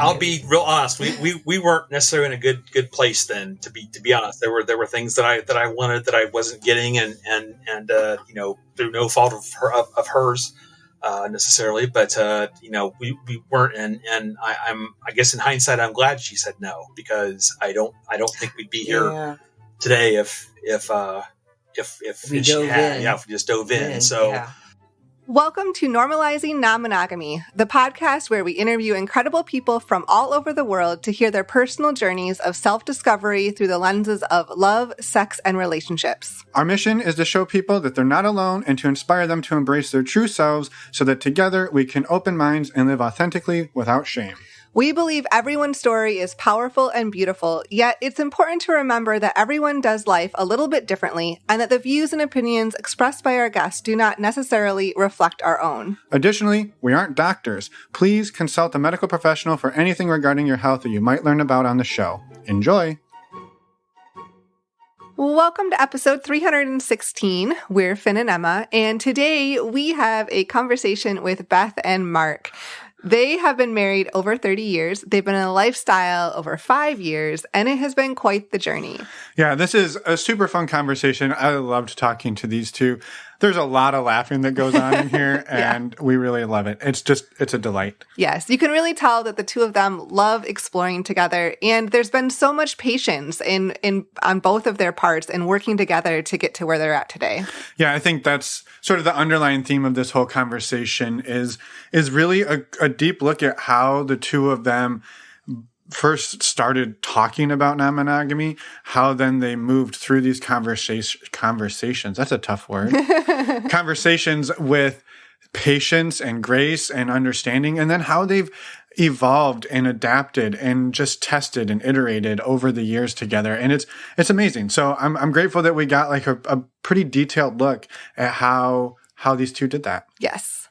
I'll be real honest. We weren't necessarily in a good place then. To be honest, there were things that I wanted that I wasn't getting, and through no fault of hers necessarily, but we weren't. And I guess in hindsight, I'm glad she said no, because I don't think we'd be here today if we just dove in. So. Yeah. Welcome to Normalizing Non-Monogamy, the podcast where we interview incredible people from all over the world to hear their personal journeys of self-discovery through the lenses of love, sex, and relationships. Our mission is to show people that they're not alone and to inspire them to embrace their true selves so that together we can open minds and live authentically without shame. We believe everyone's story is powerful and beautiful, yet it's important to remember that everyone does life a little bit differently and that the views and opinions expressed by our guests do not necessarily reflect our own. Additionally, we aren't doctors. Please consult a medical professional for anything regarding your health that you might learn about on the show. Enjoy! Welcome to episode 316. We're Finn and Emma, and today we have a conversation with Beth and Mark. They have been married over 30 years. They've been in a lifestyle over 5 years, and it has been quite the journey. Yeah, this is a super fun conversation. I loved talking to these two. There's a lot of laughing that goes on in here, and we really love it. It's a delight. Yes, you can really tell that the two of them love exploring together, and there's been so much patience on both of their parts in working together to get to where they're at today. Yeah, I think that's sort of the underlying theme of this whole conversation is really a deep look at how the two of them first started talking about non-monogamy, how then they moved through these conversations. That's a tough word. Conversations with patience and grace and understanding, and then how they've evolved and adapted and just tested and iterated over the years together. And it's amazing. So I'm grateful that we got like a pretty detailed look at how these two did that. Yes.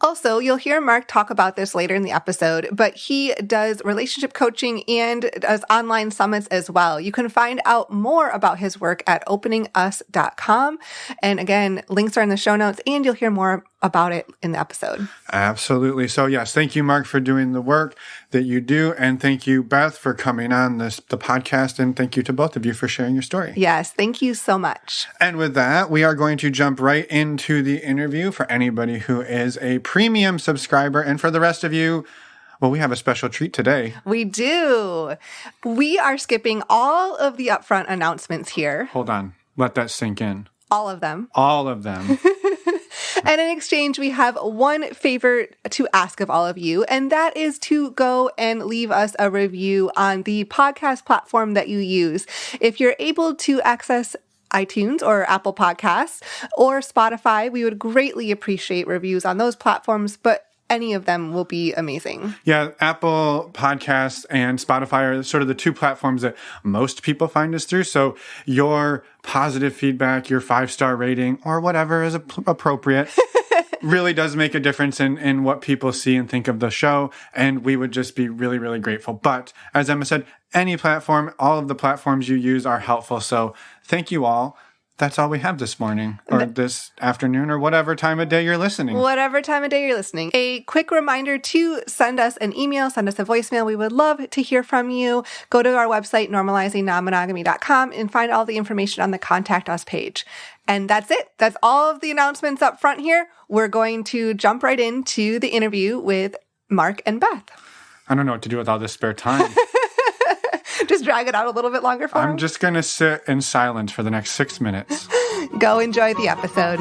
Also, you'll hear Mark talk about this later in the episode, but he does relationship coaching and does online summits as well. You can find out more about his work at openingus.com. And again, links are in the show notes, and you'll hear more about it in the episode. Absolutely. So yes, thank you, Mark, for doing the work that you do. And thank you, Beth, for coming on the podcast. And thank you to both of you for sharing your story. Yes, thank you so much. And with that, we are going to jump right into the interview for anybody who is a premium subscriber. And for the rest of you, well, we have a special treat today. We do. We are skipping all of the upfront announcements here. Hold on. Let that sink in. All of them. All of them. And in exchange, we have one favor to ask of all of you, and that is to go and leave us a review on the podcast platform that you use. If you're able to access iTunes or Apple Podcasts or Spotify, we would greatly appreciate reviews on those platforms, but any of them will be amazing. Yeah, Apple Podcasts and Spotify are sort of the two platforms that most people find us through. So your positive feedback, your 5-star rating, or whatever is appropriate really does make a difference in what people see and think of the show. And we would just be really, really grateful. But as Emma said, any platform, all of the platforms you use are helpful. So thank you all. That's all we have this morning or this afternoon or whatever time of day you're listening. Whatever time of day you're listening. A quick reminder to send us an email, send us a voicemail. We would love to hear from you. Go to our website, normalizingnonmonogamy.com, and find all the information on the Contact Us page. And that's it. That's all of the announcements up front here. We're going to jump right into the interview with Mark and Beth. I don't know what to do with all this spare time. Just drag it out a little bit longer for I'm just going to sit in silence for the next 6 minutes. Go enjoy the episode.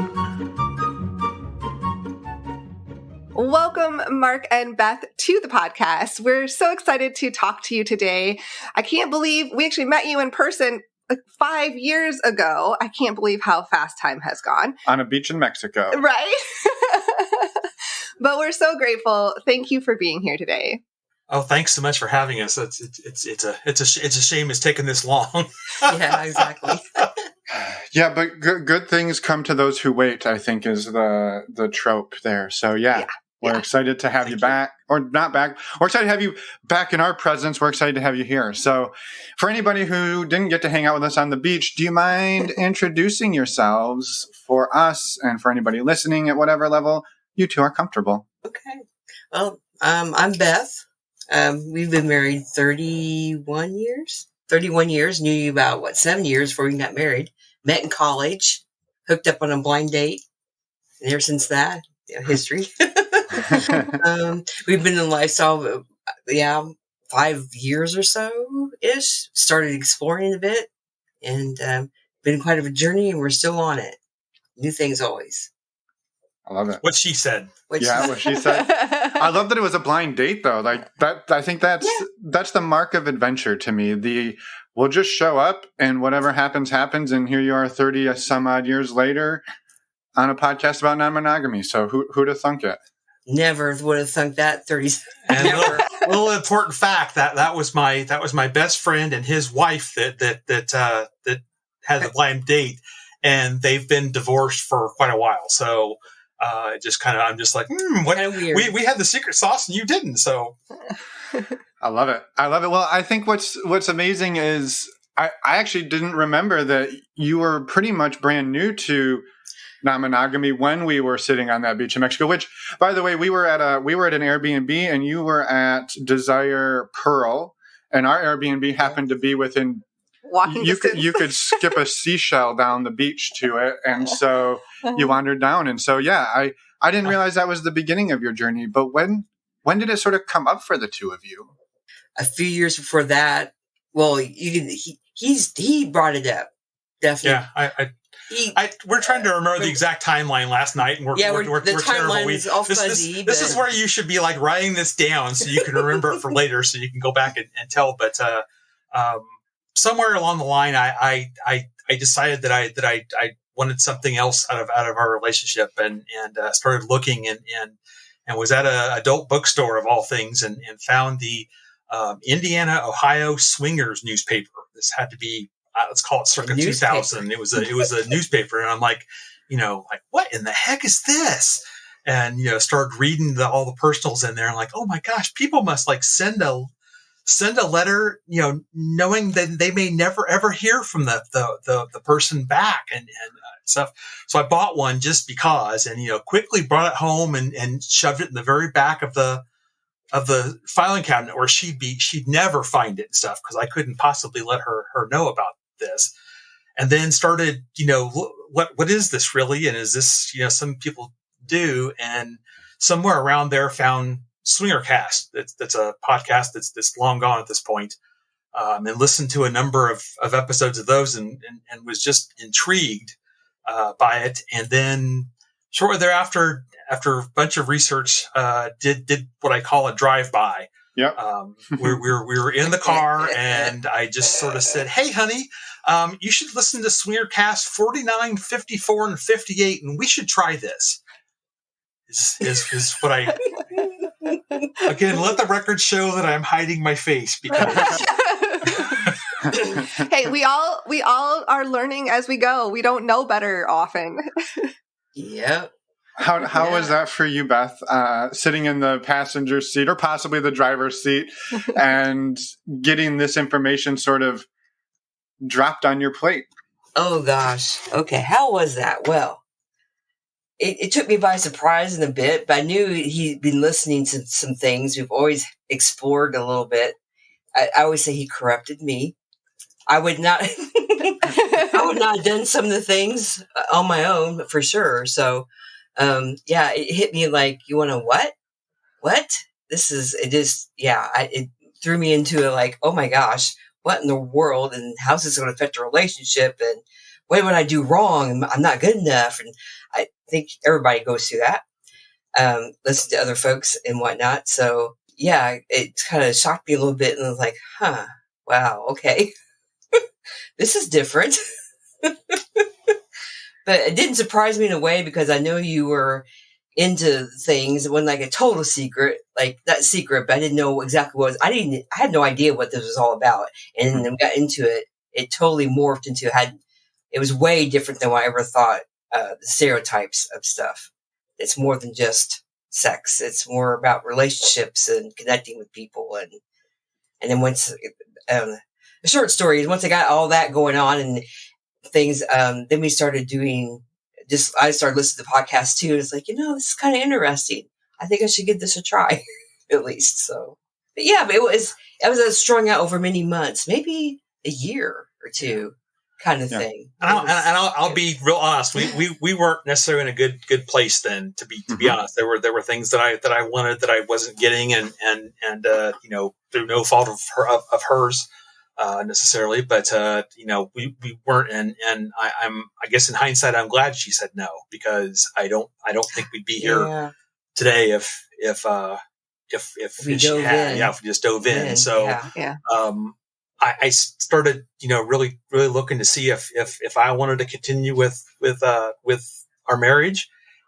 Welcome, Mark and Beth, to the podcast. We're so excited to talk to you today. I can't believe we actually met you in person 5 years ago. I can't believe how fast time has gone. On a beach in Mexico. Right? But we're so grateful. Thank you for being here today. Oh, thanks so much for having us. It's a shame it's taken this long. Yeah, exactly. Yeah, but good things come to those who wait, I think is the trope there. So yeah. We're excited to have you back, or not back. We're excited to have you back in our presence. We're excited to have you here. So for anybody who didn't get to hang out with us on the beach, do you mind introducing yourselves for us and for anybody listening at whatever level you two are comfortable? Okay. Well, I'm Beth. We've been married 31 years. 31 years. Knew you about, 7 years before we got married. Met in college. Hooked up on a blind date. And ever since that, history. We've been in the lifestyle, 5 years or so-ish. Started exploring a bit. And been quite of a journey, and we're still on it. New things always. I love it. What she said. What she said. I love that it was a blind date, though. Like that, I think that's the mark of adventure to me. We'll just show up, and whatever happens, happens. And here you are, 30 some odd years later, on a podcast about non-monogamy. So who'd have thunk it? Never would have thunk that. 30. And little important fact that was my best friend and his wife that had the blind date, and they've been divorced for quite a while. So. I'm just like, what? We had the secret sauce and you didn't. So I love it. Well, I think what's amazing is I actually didn't remember that you were pretty much brand new to non-monogamy when we were sitting on that beach in Mexico, which, by the way, we were at an Airbnb and you were at Desire Pearl, and our Airbnb happened to be within walking distance. You could skip a seashell down the beach to it. And so you wandered down. And so, I didn't realize that was the beginning of your journey. But when did it sort of come up for the two of you? A few years before that. Well, he brought it up. Definitely. Yeah. We're trying to remember the exact timeline last night, and we're terrible. All fuzzy. This is where you should be like writing this down so you can remember it for later, so you can go back and tell. But somewhere along the line, I decided that I wanted something else out of our relationship, and started looking and was at a adult bookstore of all things, and found the Indiana, Ohio Swingers newspaper. This had to be let's call it circa 2000. It was a newspaper, and I'm like, what in the heck is this? And started reading all the personals in there, and like, oh my gosh, people must like send a letter, knowing that they may never ever hear from the person back and stuff. So I bought one just because, and quickly brought it home and shoved it in the very back of the filing cabinet where she'd never find it and stuff, because I couldn't possibly let her know about this. And then started, what is this really? And is this, some people do, and somewhere around there found Swingercast. That's a podcast that's long gone at this point. And listened to a number of episodes of those and was just intrigued by it. And then shortly thereafter, after a bunch of research, did what I call a drive-by. Yep. We were in the car, and I just sort of said, "Hey, honey, you should listen to Swingercast 49, 54, and 58, and we should try this." Is what I again, let the record show that I'm hiding my face because. Hey, we all are learning as we go. We don't know better often. Yeah. How was that for you, Beth? Sitting in the passenger seat or possibly the driver's seat and getting this information sort of dropped on your plate? Oh gosh. Okay. How was that? Well, it took me by surprise in a bit, but I knew he'd been listening to some things. We've always explored a little bit. I always say he corrupted me. I would not have done some of the things on my own for sure. So, it hit me like, you want to what? It threw me into a like, oh my gosh, what in the world? And how's this going to affect a relationship? And what would I do wrong? I'm not good enough. And I think everybody goes through that. Listen to other folks and whatnot. So yeah, it kind of shocked me a little bit. And I was like, wow, okay. This is different. But it didn't surprise me in a way because I know you were into things. It wasn't like a total secret, like that secret, but I didn't know exactly what it was. I had no idea what this was all about. And then we got into it. It totally morphed into it was way different than what I ever thought, the stereotypes of stuff. It's more than just sex. It's more about relationships and connecting with people. And then once, the short story is once I got all that going on and things, then we started I started listening to podcasts too. And it's like, this is kind of interesting. I think I should give this a try at least. So But yeah, but it was strung out over many months, maybe a year or two, kind of thing. I'll be real honest. We weren't necessarily in a good place then. To be honest, there were things that I wanted that I wasn't getting, and through no fault of hers necessarily, but we weren't. And I guess in hindsight, I'm glad she said no, because I don't think we'd be here today if we just dove in. So I started, really looking to see if I wanted to continue with our marriage,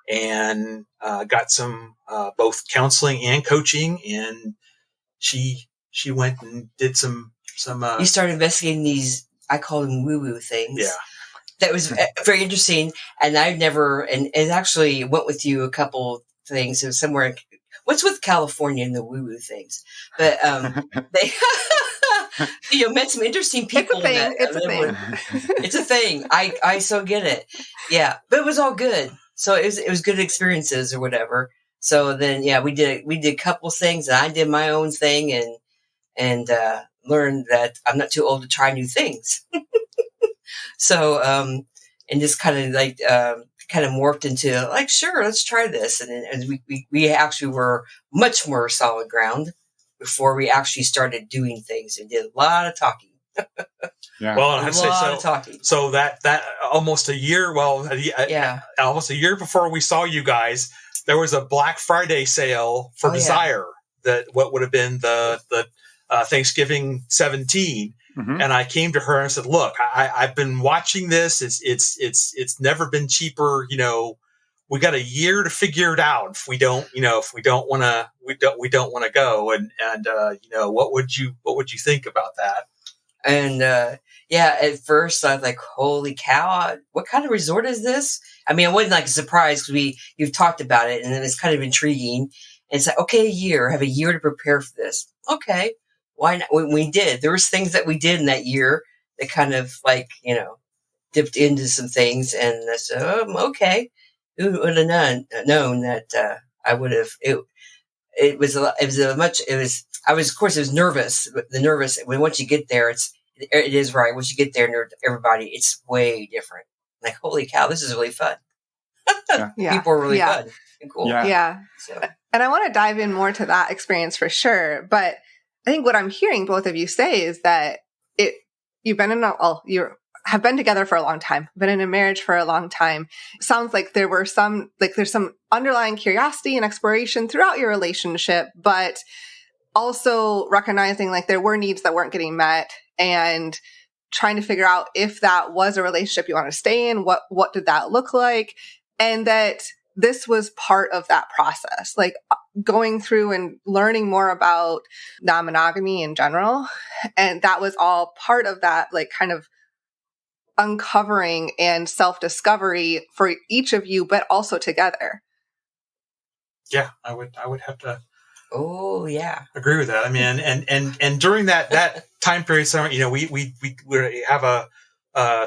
and got some both counseling and coaching, and she went and did some. You started investigating these, I call them woo-woo things. Yeah. That was very interesting, and I've never, and it actually went with you a couple things. It was somewhere. What's with California and the woo-woo things? But they, met some interesting people. It's a thing. It's a thing. I so get it. Yeah, but it was all good. So it was good experiences or whatever. So then, we did a couple things, and I did my own thing, and learned that I'm not too old to try new things. So, and just kind of morphed into like, sure, let's try this. And we actually were much more solid ground before we actually started doing things, and did a lot of talking. Yeah. Well, I'd say so. Talking. So that almost a year, almost a year before we saw you guys, there was a Black Friday sale for Desire, that what would have been the Thanksgiving 17. Mm-hmm. And I came to her and I said, look, I've been watching this. It's never been cheaper. We got a year to figure it out. If we don't want to go. And what would you think about that? And, at first I was like, holy cow, what kind of resort is this? I mean, I wasn't like surprised because you've talked about it, and then it's kind of intriguing. And it's like, okay, have a year to prepare for this. Okay. Why not? We did. There was things that we did in that year that kind of dipped into some things, and I said, okay. Who would have known that I would have? It was of course, it was nervous. The nervous, once you get there, it is right. Once you get there, everybody, it's way different. Like, holy cow, this is really fun. People are really fun and cool. Yeah. So. And I want to dive in more to that experience for sure. But I think what I'm hearing both of you say is that you have been together for a long time, been in a marriage for a long time. Sounds like there's some underlying curiosity and exploration throughout your relationship, but also recognizing like there were needs that weren't getting met, and trying to figure out if that was a relationship you want to stay in, what did that look like? And that this was part of that process, like going through and learning more about non-monogamy in general. And that was all part of that, like kind of uncovering and self-discovery for each of you, but also together. Yeah, I would have to. Oh yeah, agree with that. I mean, and during that time period, so we have a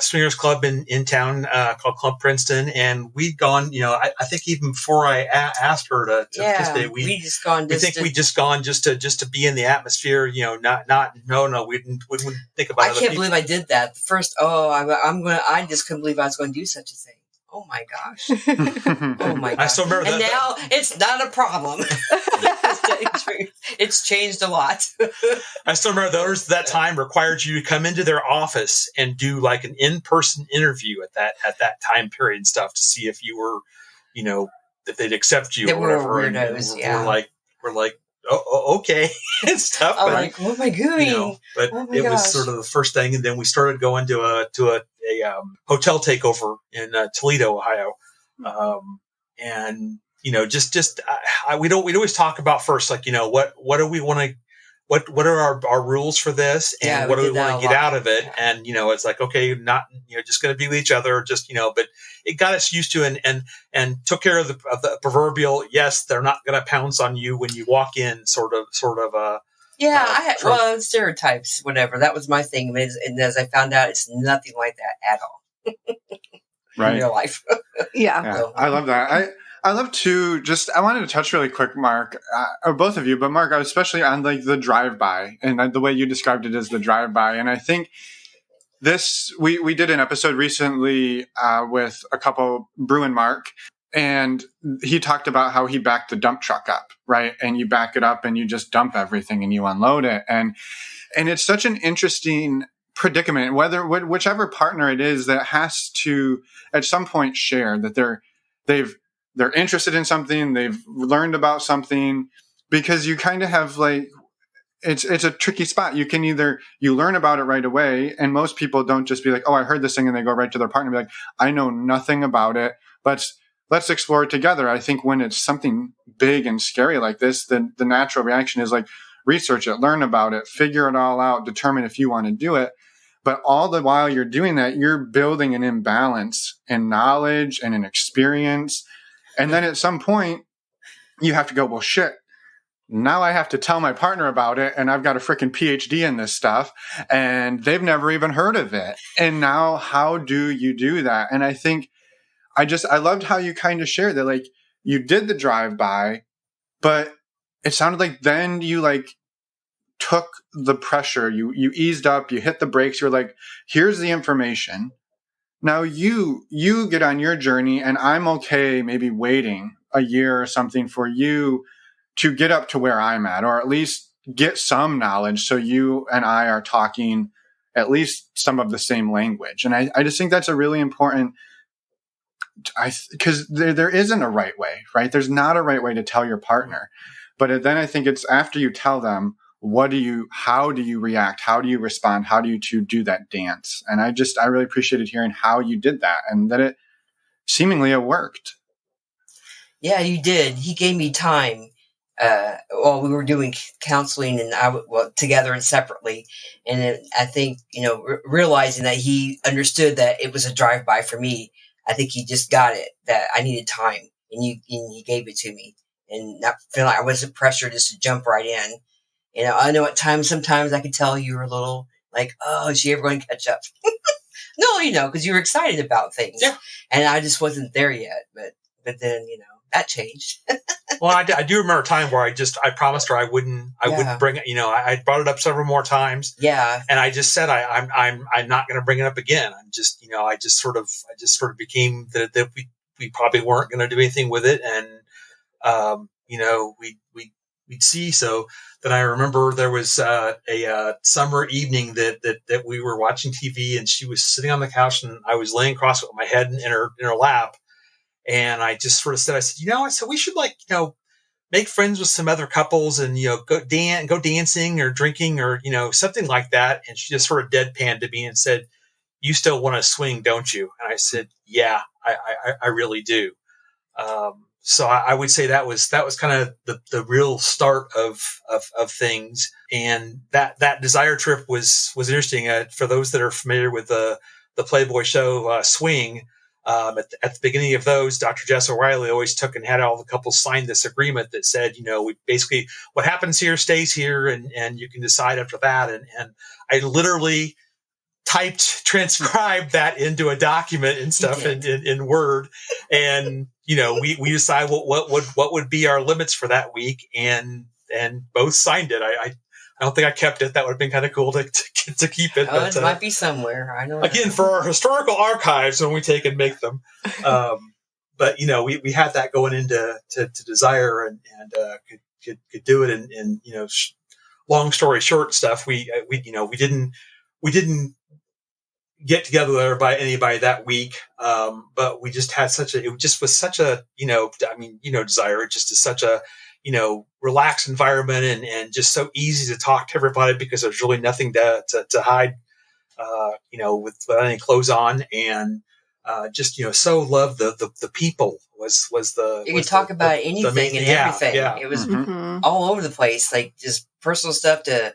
swingers club in town called Club Princeton, and we'd gone. I think even before I asked her to participate, we just gone just to be in the atmosphere. We wouldn't think about. I can't believe I did that first. I just couldn't believe I was going to do such a thing. Oh my gosh! Oh my gosh! I still remember and now it's not a problem. It's changed a lot. I still remember that time required you to come into their office and do like an in-person interview at that time period and stuff to see if you were, if they'd accept you or whatever. Weirdos, We're like, oh, okay, and stuff. I'm like, what am I doing? But it was sort of the first thing, and then we started going to a hotel takeover in Toledo, Ohio, and we'd always talk about first, like what do we want to. What are our rules for this, and what do we want to get out of it? Yeah. And it's like, okay, not just going to be with each other, just but it got us used to and took care of the proverbial. Yes, they're not going to pounce on you when you walk in. Sort of. Stereotypes, whatever. That was my thing, and as I found out, it's nothing like that at all. Right. In real life. Yeah. So, I love that. I love to I wanted to touch really quick, Mark, or both of you, but Mark, especially on like the drive-by and the way you described it as the drive-by. And I think we did an episode recently with a couple, Brew and Mark, and he talked about how he backed the dump truck up, right? And you back it up and you just dump everything and you unload it. And it's such an interesting predicament, whichever partner it is that has to at some point share that they're interested in something, they've learned about something, because you kind of have like, it's a tricky spot. You can either, you learn about it right away, and most people don't just be like, oh, I heard this thing, and they go right to their partner and be like, I know nothing about it. Let's explore it together. I think when it's something big and scary like this, then the natural reaction is like, research it, learn about it, figure it all out, determine if you want to do it. But all the while you're doing that, you're building an imbalance in knowledge and in experience. And then at some point, you have to go, well, shit, now I have to tell my partner about it, and I've got a freaking PhD in this stuff, and they've never even heard of it. And now how do you do that? And I think I loved how you kind of shared that, like, you did the drive-by, but it sounded like then you like took the pressure, you eased up, you hit the brakes, you're like, here's the information. Now you get on your journey, and I'm okay maybe waiting a year or something for you to get up to where I'm at, or at least get some knowledge so you and I are talking at least some of the same language. And I just think that's a really important, because there isn't a right way, right? There's not a right way to tell your partner. But then I think it's after you tell them, how do you react? How do you respond? How do you do that dance? And I really appreciated hearing how you did that, and that it seemingly worked. Yeah, you did. He gave me time. We were doing counseling and together and separately. And I think, realizing that he understood that it was a drive-by for me, I think he just got it, that I needed time, and he gave it to me, and not feeling like I wasn't pressured just to jump right in. I know at times, sometimes I could tell you were a little like, oh, is she ever going to catch up? No, because you were excited about things. Yeah. And I just wasn't there yet. But then, that changed. Well, I do remember a time where I promised her I wouldn't bring it. I brought it up several more times. Yeah. And I just said, I'm not going to bring it up again. I'm just, I just sort of became that we probably weren't going to do anything with it. And, we'd see. So then I remember there was a summer evening that we were watching TV, and she was sitting on the couch, and I was laying across with my head in her lap. And I just sort of said, I said, we should make friends with some other couples and, go dancing or drinking or, something like that. And she just sort of deadpanned to me and said, you still want to swing, don't you? And I said, yeah, I really do. So I would say that was kind of the real start of things. And that desire trip was interesting. For those that are familiar with the Playboy show, Swing, at the beginning of those, Dr. Jess O'Reilly always took and had all the couples sign this agreement that said, we basically, what happens here stays here, and you can decide after that. And I literally transcribed that into a document and stuff in Word. And, we decide what would be our limits for that week, and both signed it. I don't think I kept it. That would have been kind of cool to keep it. It might be somewhere. I know. Again, for our historical archives when we take and make them. But we had that going into Desire, and could do it. And long story short, stuff. We didn't get together with anybody that week. But we just had it just was such a, Desire, it just is such a, relaxed environment, and just so easy to talk to everybody because there's really nothing to hide, with any clothes on, and, so loved the people was the, you could talk about anything and everything. Yeah. It was all over the place, like just personal stuff to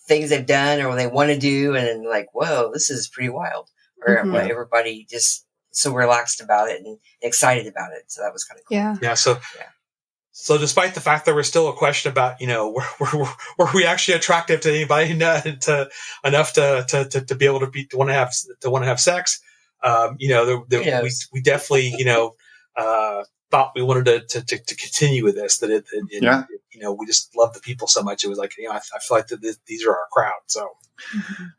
things they've done or they want to do, and then like, whoa, this is pretty wild. Or everybody just so relaxed about it and excited about it. So that was kind of cool. Yeah. Yeah. So despite the fact there was still a question about, were we actually attractive to anybody enough to be able to want to have sex? We definitely, thought we wanted to continue with this. That we just love the people so much. It was like, I feel like these are our crowd. So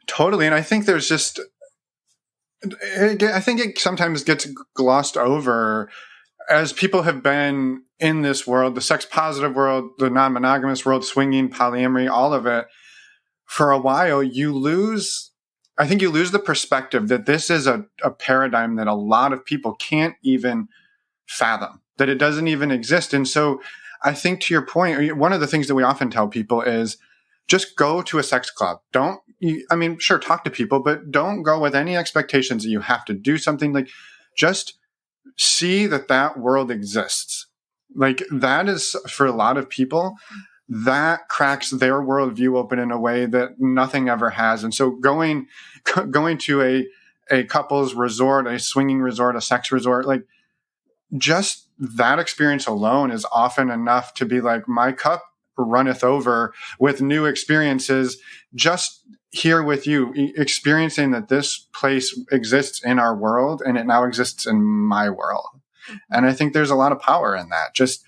totally, and I think there's just, I think it sometimes gets glossed over as people have been in this world, the sex positive world, the non-monogamous world, swinging, polyamory, all of it. For a while, you lose the perspective that this is a paradigm that a lot of people can't even fathom, that it doesn't even exist. And so I think, to your point, one of the things that we often tell people is just go to a sex club. Sure, talk to people, but don't go with any expectations that you have to do something. Like, just see that world exists. Like, that is, for a lot of people, that cracks their worldview open in a way that nothing ever has. And so going to a couple's resort, a swinging resort, a sex resort, like, just that experience alone is often enough to be like, my cup runneth over with new experiences. Just here with you, experiencing that this place exists in our world and it now exists in my world. And I think there's a lot of power in that. Just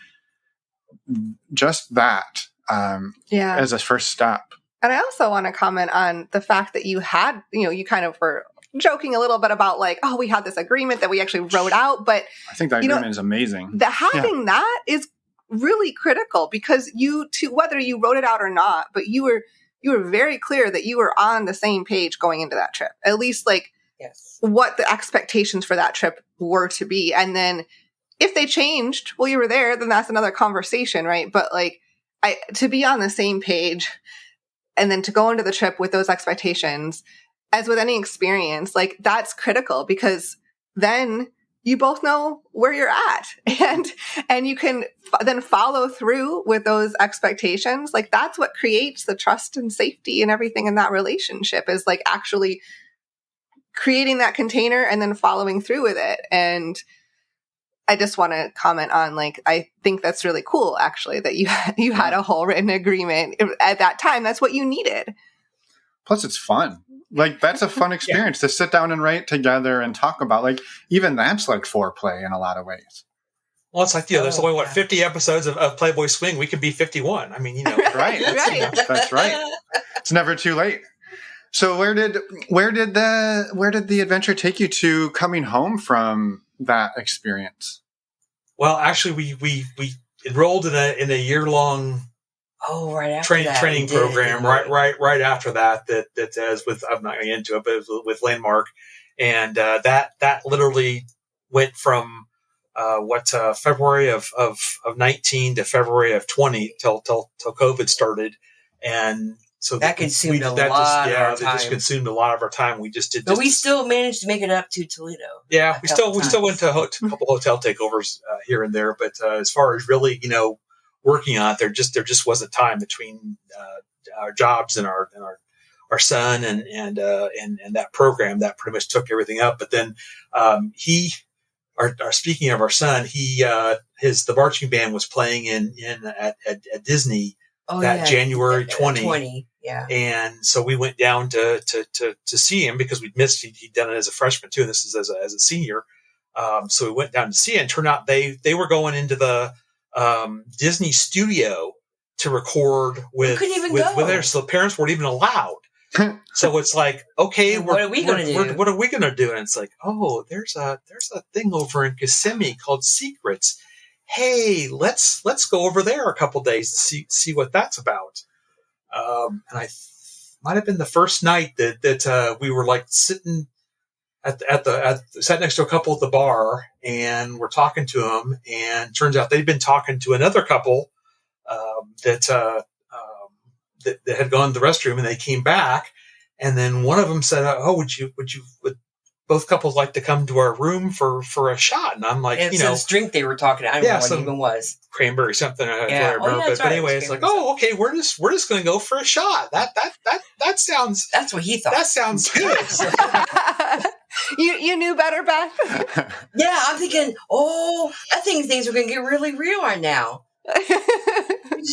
that as a first step. And I also want to comment on the fact that you had, you kind of were joking a little bit about like, oh, we had this agreement that we actually wrote out, but I think that agreement is amazing. Having that is really critical, because whether you wrote it out or not, but you were very clear that you were on the same page going into that trip, at least like what the expectations for that trip were to be. And then if they changed while you were there, then that's another conversation, right? But like, to be on the same page and then to go into the trip with those expectations, as with any experience, like, that's critical, because then you both know where you're at, and you can then follow through with those expectations. Like, that's what creates the trust and safety and everything in that relationship, is like actually creating that container and then following through with it. And I just want to comment on, like, I think that's really cool, actually, that you had a whole written agreement at that time. That's what you needed. Plus, it's fun. Like, that's a fun experience to sit down and write together and talk about. Like, even that's like foreplay in a lot of ways. Well, it's like, there's only 50 episodes of Playboy Swing. We could be 51. I mean, right? That's right. It's never too late. So where did the adventure take you to coming home from that experience? Well, actually, we enrolled in a year-long training program right after that as with, I'm not going to get into it, but it was with Landmark, and that literally went from February of 19 to February of 20 till COVID started, and so that consumed a lot of our time. That just consumed a lot of our time. We just did, but we still managed to make it up to Toledo. Yeah, we still went to a couple hotel takeovers here and there, but as far as really working on it, there just wasn't time between our jobs and our son and that program that pretty much took everything up. But then speaking of our son, the marching band was playing at Disney January 20. Yeah. And so we went down to see him, because we'd missed, he'd done it as a freshman too, and this is as a senior. So we went down to see it, and turned out they were going into the Disney studio to record with there, so the parents weren't even allowed. So it's like, okay, what are we going to do? What are we going to do? And it's like, oh, there's a thing over in Kissimmee called Secrets. Hey, let's go over there a couple days and see what that's about. And I might have been the first night that we were like sitting sat next to a couple at the bar, and we're talking to them, and turns out they'd been talking to another couple that had gone to the restroom, and they came back, and then one of them said, "Oh, would both couples like to come to our room for a shot?" And I'm like, and this drink they were talking, I don't know what it even was. Cranberry something. I remember. But anyway, it's like, oh, okay, we're just going to go for a shot. That sounds. That's what he thought. That sounds good. You knew better, Beth? Yeah, I'm thinking, I think things are going to get really real right now.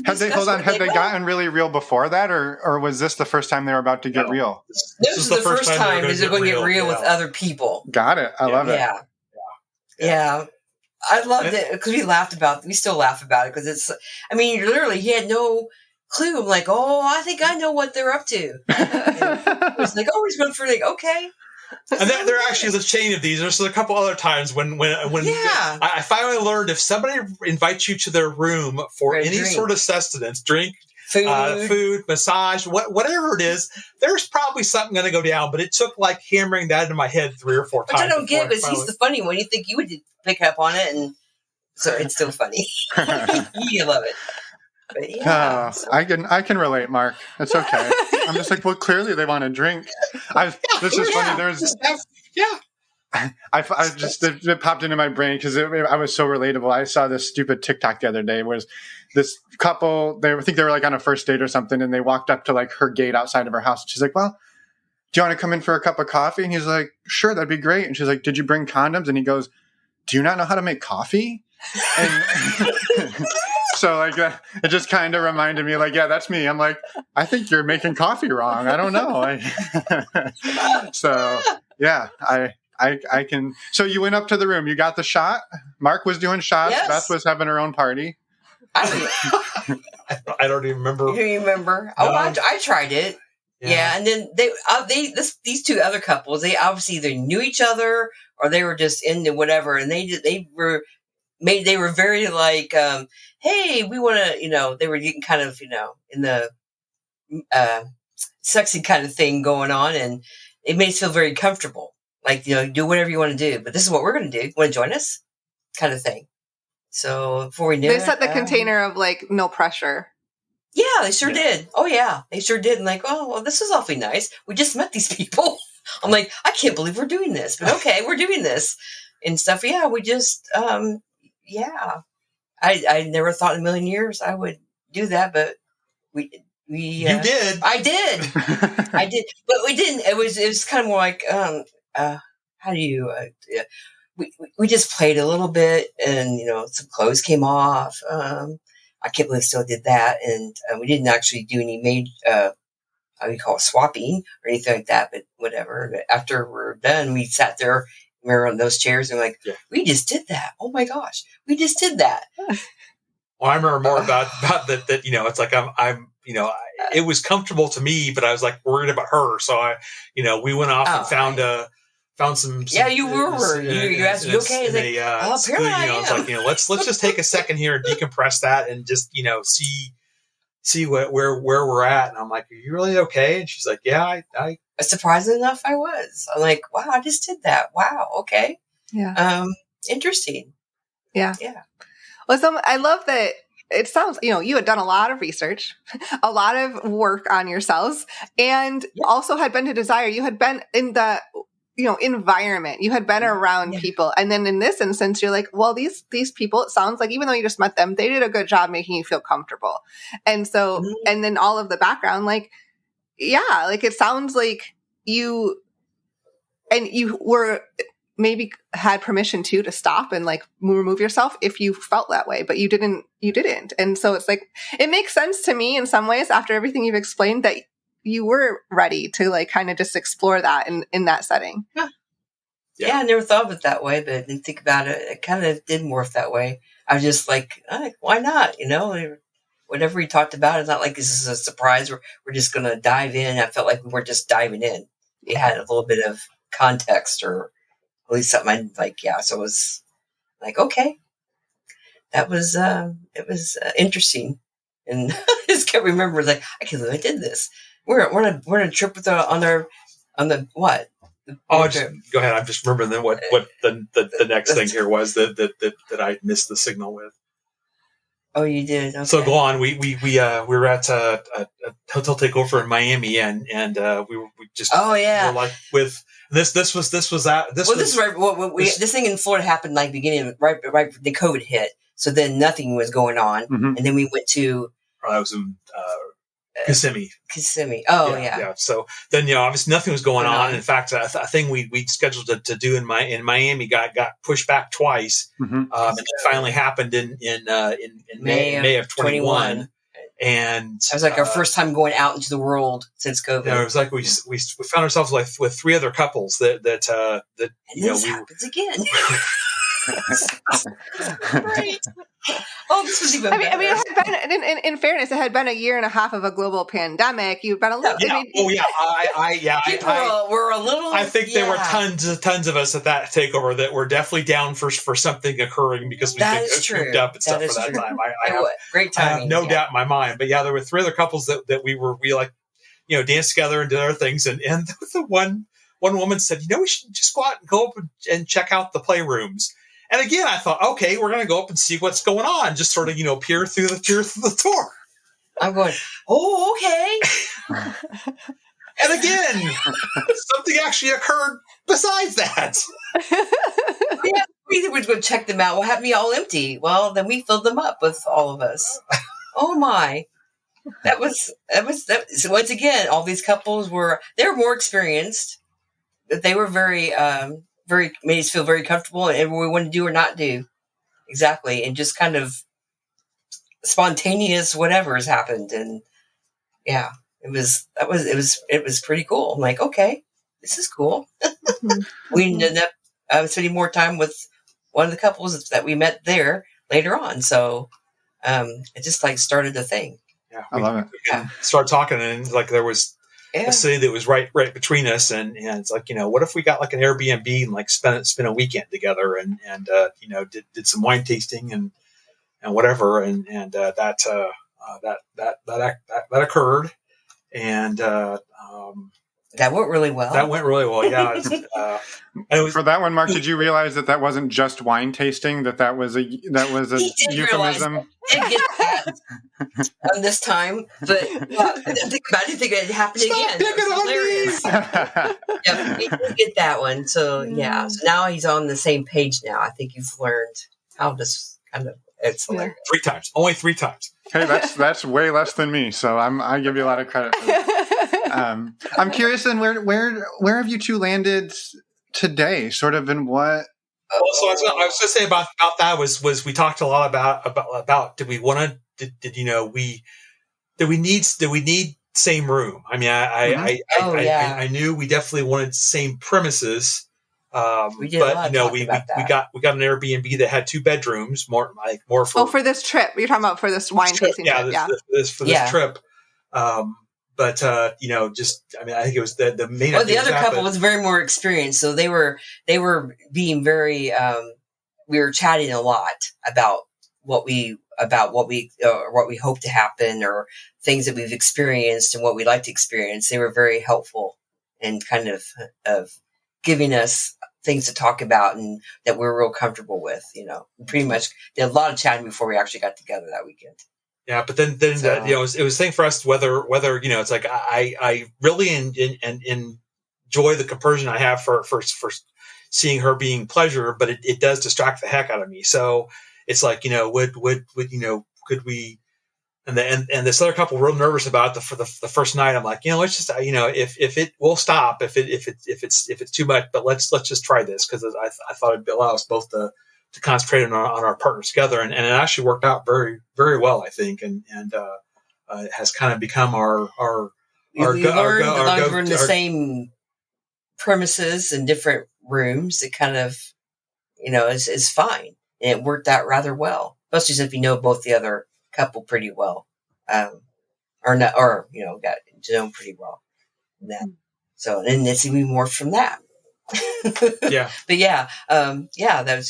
Had they gotten really real before that, or was this the first time they were about to get real? This is the first time they're going to get real with other people. Got it. I love it. Yeah. I loved it because we still laugh about it because it's, I mean, literally, he had no clue. I'm like, oh, I think I know what they're up to. It was like, oh, he's going for like, okay. And there actually is a chain of these. There's a couple other times when I finally learned if somebody invites you to their room for any sort of sustenance, drink, food, massage, whatever it is, there's probably something going to go down. But it took like hammering that into my head 3 or 4 times. Which I don't get, because he's the funny one. You think you would pick up on it, and so it's still funny. You love it. But yeah, I can relate, Mark. It's okay. I'm just like, well, clearly they want to drink. This is funny. There's it popped into my brain because I was so relatable. I saw this stupid TikTok the other day where this couple, I think they were like on a first date or something, and they walked up to like her gate outside of her house. She's like, well, do you want to come in for a cup of coffee? And he's like, sure, that'd be great. And she's like, did you bring condoms? And he goes, do you not know how to make coffee? And so like it just kind of reminded me, like, yeah, that's me. I'm like, I think you're making coffee wrong. I don't know. So yeah, I can. So you went up to the room. You got the shot. Mark was doing shots. Yes. Beth was having her own party. I don't even remember. Do you remember? No. Oh, I tried it. Yeah, and then these two other couples, they obviously either knew each other or they were just into whatever, and they were very like, hey, we want to, they were getting kind of, in the sexy kind of thing going on, and it made us feel very comfortable. Like, do whatever you want to do, but this is what we're going to do. Want to join us? Kind of thing. So before we knew they set the container of like no pressure. Yeah, they sure did. Oh yeah, they sure did. And like, oh, well, this is awfully nice. We just met these people. I'm like, I can't believe we're doing this, but okay, we're doing this and stuff. Yeah, we just, yeah. I never thought in a million years I would do that, but we. You did. I did. I did, but we didn't. It was kind of more like, how do you? We just played a little bit, and some clothes came off. I can't believe we still did that, and we didn't actually do any how do you call it, swapping or anything like that. But whatever. But after we're done, we sat there. We were on those chairs, and we're like, we just did that. Oh my gosh, we just did that. Well, I remember more about that. It's like I'm. It was comfortable to me, but I was like worried about her. So we went off and found some. Yeah, you were. You asked me, okay? Apparently I am. It's like, let's just take a second here and decompress that and just see where we're at. And I'm like, are you really okay? And she's like, yeah, I. Surprisingly enough, I was. I'm like, wow, I just did that. Wow, okay. Yeah. Interesting. Yeah. Yeah. Well, I love that. It sounds, you had done a lot of research, a lot of work on yourselves, and also had been to Desire. You had been in the, environment. You had been around people. And then in this instance, you're like, well, these people, it sounds like, even though you just met them, they did a good job making you feel comfortable. And so, and then all of the background, like, yeah, like it sounds like you were maybe had permission to stop and like remove yourself if you felt that way, but you didn't. And so it's like, it makes sense to me in some ways after everything you've explained that you were ready to like kind of just explore that in that setting. Yeah, I never thought of it that way, but I didn't think about it. It kind of did morph that way. I was just like, why not? Whatever we talked about, it's not like this is a surprise. We're just going to dive in. I felt like we were just diving in. It had a little bit of context, or at least something I'd like, so it was like, okay, that was, it was interesting. And I just can't remember, like, I can't believe I did this. We're on a trip with on the what? Go ahead. I'm just remembering then what the next thing here was that I missed the signal with. Oh, you did. Okay. So go on. We were at a hotel takeover in Miami, and we just were like with this was that this. Well, this is right. This thing in Florida happened like beginning right the COVID hit. So then nothing was going on, and then we went to. I was in Kissimmee. Kissimmee. Oh yeah. So then obviously nothing was going on. In fact, a thing we scheduled to do in Miami got pushed back twice, and it finally happened in May of 21. And it was like our first time going out into the world since COVID. It was like we found ourselves with 3 other couples that this happens again. Right. Oh, this was even better. I mean, it had been, in fairness, it had been a year and a half of a global pandemic. You've been a little. Yeah. People were a little. I think there were tons of us at that takeover that were definitely down for something occurring because we That could is true. up and stuff That is for that true. time. Great I timing. have no doubt in my mind. But yeah, there were 3 other couples that we like, danced together and did other things. And the one woman said, we should just go up and check out the playrooms. And again, I thought, okay, we're going to go up and see what's going on. Just sort of, peer through the door. I'm going, oh, okay. And again, something actually occurred besides that. Yeah, we were going to check them out. We'll have me all empty. Well, then we filled them up with all of us. Oh my. That was so once again, all these couples they were more experienced, but they were very made us feel very comfortable and what we wanted to do or not do. Exactly. And just kind of spontaneous whatever has happened. And yeah, it was pretty cool. I'm like, okay, this is cool. We ended up spending more time with one of the couples that we met there later on. So it just started the thing. Yeah, I love it. We started talking, and there was a city that was right between us, and it's what if we got an Airbnb and spend a weekend together, and did some wine tasting and whatever, and that occurred, and that went really well. Yeah. And it was, for that one, Mark, did you realize that wasn't just wine tasting? That was a euphemism. Did get that on this time, but I didn't think it happened again. It was hilarious. Yeah, he did get that one. So yeah, so now he's on the same page. Now I think you've learned how this it's hilarious. 3 times, only 3 times. Hey, that's way less than me. So I give you a lot of credit for that. I'm curious, then where have you two landed today? Sort of in what? Well, so I was going to say about that was we talked a lot about did we want to did we need same room? I mean, I knew we definitely wanted same premises. We did but we got an Airbnb that had 2 bedrooms, more for this trip. You're talking about for this wine tasting trip. This trip. But I think it was the main. Well, the other couple was very more experienced, so they were being very. We were chatting a lot about what we hope to happen or things that we've experienced and what we'd like to experience. They were very helpful and kind of giving us things to talk about and that we're real comfortable with. Pretty much did a lot of chatting before we actually got together that weekend. Yeah, but then so, it was a thing for us whether it's I really enjoy the compersion I have for seeing her being pleasure, but it does distract the heck out of me. So it's could we? And this other couple were real nervous about it for the first night. I'm like, let's just if it will stop if it's too much, but let's just try this because I thought it'd allow us both to concentrate on our partners together, and it actually worked out very, very well, I think, and it has kind of become our we're in the same premises and different rooms. It kind of is fine, and it worked out rather well, especially if you know both the other couple pretty well, got to know them pretty well. So and it's even more from that. Yeah, but that was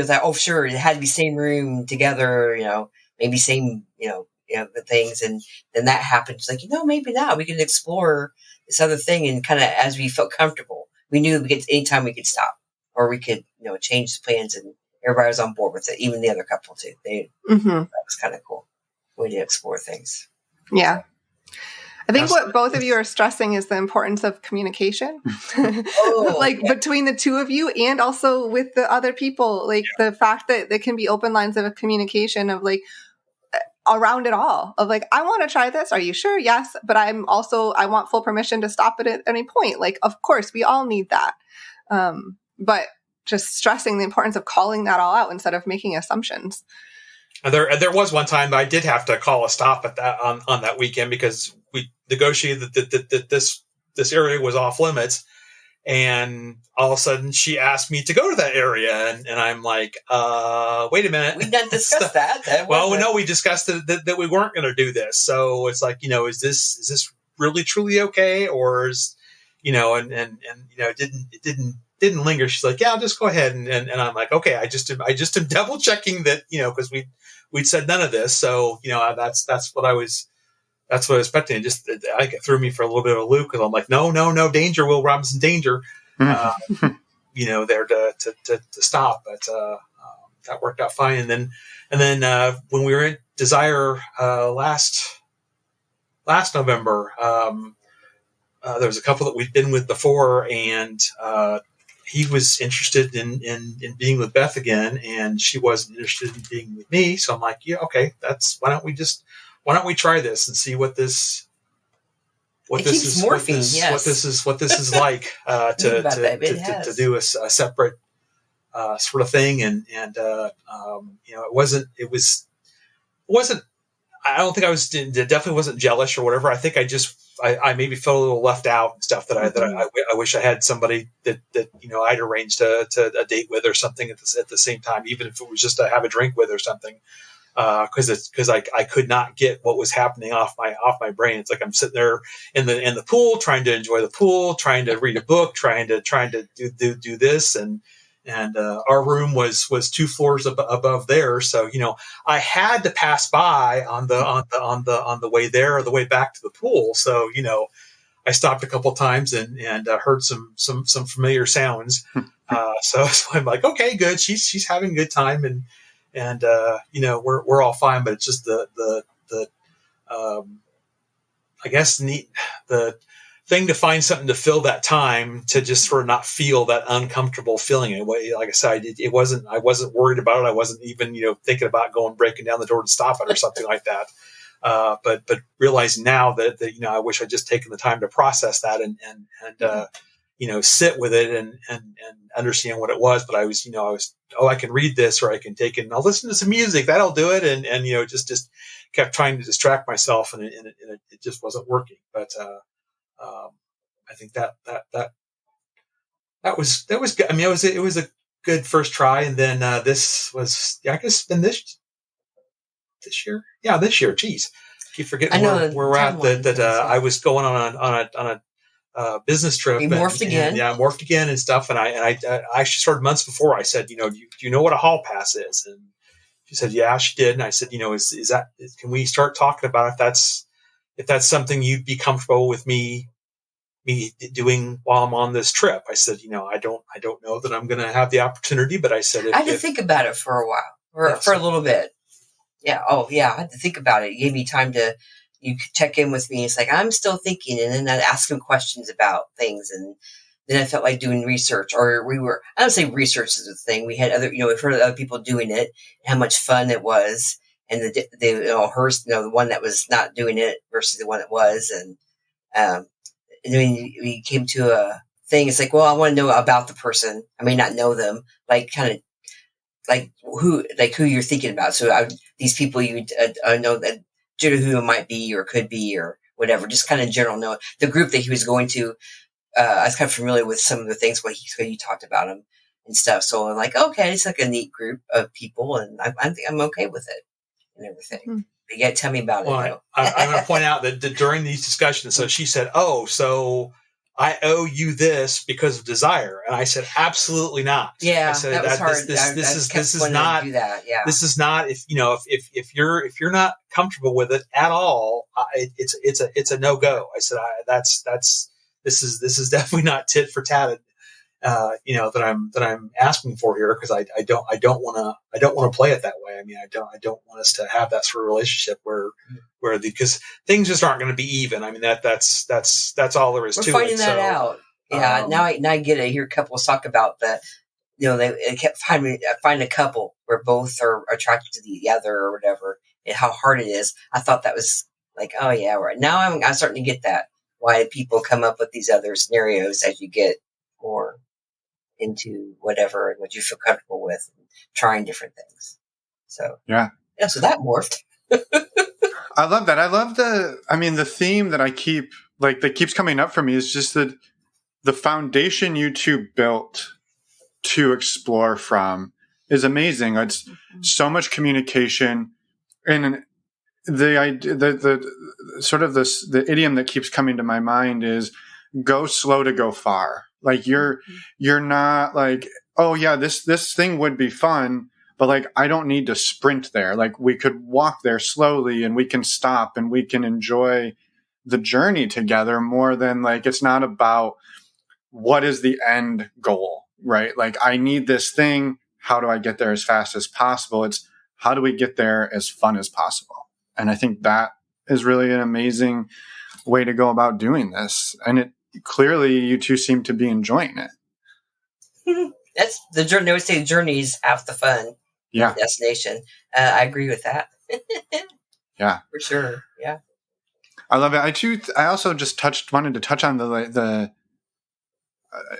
that. Oh, sure, it had to be same room together. Maybe same. The things, and then that happened. It's maybe not. We could explore this other thing, and kind of as we felt comfortable, we knew anytime we could stop, or we could change the plans, and everybody was on board with it. Even the other couple too. That was kind of cool. Way to explore things. Yeah. I think what both of you are stressing is the importance of communication, between the two of you and also with the other people, the fact that there can be open lines of communication of around it all of I want to try this. Are you sure? Yes. But I want full permission to stop it at any point. Of course we all need that. But just stressing the importance of calling that all out instead of making assumptions. And there was one time that I did have to call a stop at that on that weekend because we negotiated that this area was off limits, And all of a sudden she asked me to go to that area. And I'm like, wait a minute. We didn't discuss that. Well, no, we discussed that we weren't going to do this. So it's like, is this really truly okay? Or is, and it didn't linger. She's like, yeah, just go ahead. And I'm like, okay, I just am double checking that, cause we'd said none of this. So, that's what I was expecting. It just, it threw me for a little bit of a loop, because I'm like, no, danger, Will Robinson, danger, there to stop. But that worked out fine. And then when we were in Desire last November, there was a couple that we'd been with before, and he was interested in being with Beth again, and she wasn't interested in being with me. So I'm like, yeah, okay, why don't we try this and see what this is like to do a separate sort of thing. And it wasn't, I don't think it definitely wasn't jealous or whatever. I think I maybe felt a little left out and stuff, that I wish I had somebody that I'd arranged to a date with or something at the same time, even if it was just to have a drink with or something. Because I could not get what was happening off my brain. It's like I'm sitting there in the pool, trying to enjoy the pool, trying to read a book, trying to do this, and our room was 2 floors above there. So I had to pass by on the way there or the way back to the pool. So I stopped a couple times and heard some familiar sounds. So I'm like, okay, good. She's having a good time, and we're all fine, but it's just the I guess the thing to find something to fill that time, to just sort of not feel that uncomfortable feeling. Like I said, I wasn't worried about it. I wasn't even, thinking about breaking down the door to stop it or something like that. But realizing now that I wish I'd just taken the time to process that and sit with it and understand what it was. But I was, I can read this, or I can take it and I'll listen to some music. That'll do it. And just kept trying to distract myself, and it just wasn't working. But, I think that was good. I mean, it was a good first try. And then, this was, I guess, been this year. Yeah, this year. Geez. I keep forgetting where we're at. I was going on a business trip. You morphed again. I morphed again and stuff. And I actually started months before. I said, do you know what a hall pass is? And she said, yeah, she did. And I said, can we start talking about if that's something you'd be comfortable with me doing while I'm on this trip? I said, I don't know that I'm going to have the opportunity, but I said, I had to think about it for a while, for a little bit. Yeah. Oh yeah. I had to think about it. You gave me time you could check in with me. It's like, I'm still thinking. And then I'd ask him questions about things. And then I felt like doing research, or I don't say research is a thing. We had we've heard of other people doing it, how much fun it was. And the one that was not doing it versus the one that was. And then we came to a thing. It's like, well, I want to know about the person. I may not know them, like kind of like who you're thinking about. So these people you know that who it might be or could be or whatever, just kind of general know. The group that he was going to, I was kind of familiar with some of the things what you talked about him and stuff. So I'm like, okay, it's like a neat group of people, and I think I'm okay with it and everything. Hmm. But you got to tell me about it. I'm going to point out that during these discussions, so she said, "Oh, so I owe you this because of desire," and I said, "Absolutely not." Yeah, I said, that was hard. This is not. Do that. Yeah. This is not. If you're not comfortable with it at all, it's a no go. I said, this is definitely not tit for tat. That I'm asking for here, because I don't want to play it that way. I mean, I don't want us to have that sort of relationship where because things just aren't going to be even. I mean, that's all there is to it. We're finding that out. Yeah. Now I get it. I hear couples talk about that. They kept finding a couple where both are attracted to the other or whatever, and how hard it is. I thought that was like, oh yeah, right. Now I'm starting to get that, why people come up with these other scenarios as you get more into whatever and what you feel comfortable with, and trying different things. So so that morphed. I love that. I love the theme that I keep, that keeps coming up for me is just that the foundation you two built to explore from is amazing. It's so much communication, and the sort of the idiom that keeps coming to my mind is go slow to go far. Like you're not like, oh yeah, this thing would be fun, but like I don't need to sprint there. Like we could walk there slowly, and we can stop, and we can enjoy the journey together more than like, it's not about what is the end goal, right? Like I need this thing. How do I get there as fast as possible? It's how do we get there as fun as possible? And I think that is really an amazing way to go about doing this. And it clearly you two seem to be enjoying it. That's the journey. They always say journey is half the fun. Yeah. Destination. I agree with that. Yeah. For sure. Yeah. I love it. I also just wanted to touch on the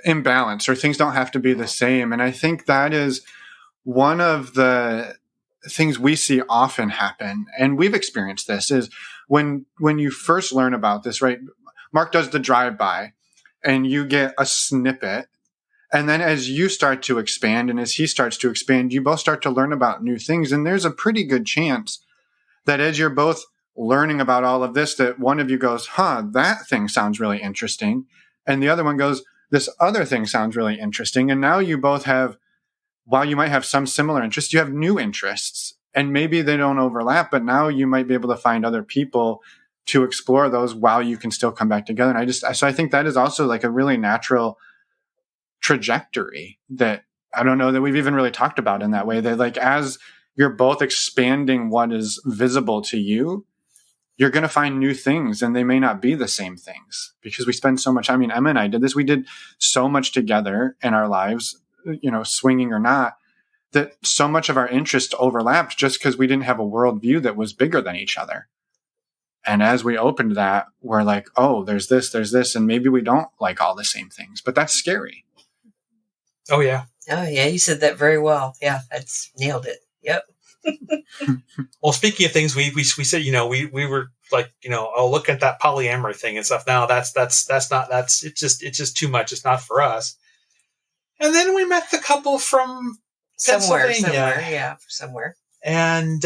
imbalance, or things don't have to be the same. And I think that is one of the things we see often happen. And we've experienced this is when you first learn about this, right? Mark does the drive-by and you get a snippet. And then as you start to expand and as he starts to expand, you both start to learn about new things. And there's a pretty good chance that as you're both learning about all of this, that one of you goes, that thing sounds really interesting. And the other one goes, this other thing sounds really interesting. And now you both have, while you might have some similar interests, you have new interests. And maybe they don't overlap, but now you might be able to find other people to explore those while you can still come back together. And so I think that is also like a really natural trajectory that I don't know that we've even really talked about in that way, that like as you're both expanding what is visible to you, you're going to find new things, and they may not be the same things because we spend so much. I mean, Emma and I did this. We did so much together in our lives, swinging or not, that so much of our interest overlapped just because we didn't have a worldview that was bigger than each other. And as we opened that, we're like, oh, there's this, and maybe we don't like all the same things, but that's scary. Oh yeah. Oh yeah. You said that very well. Yeah. That's nailed it. Yep. Well, speaking of things, we said, we were like, look at that polyamory thing and stuff. Now it's just too much. It's not for us. And then we met the couple from somewhere. Somewhere. And,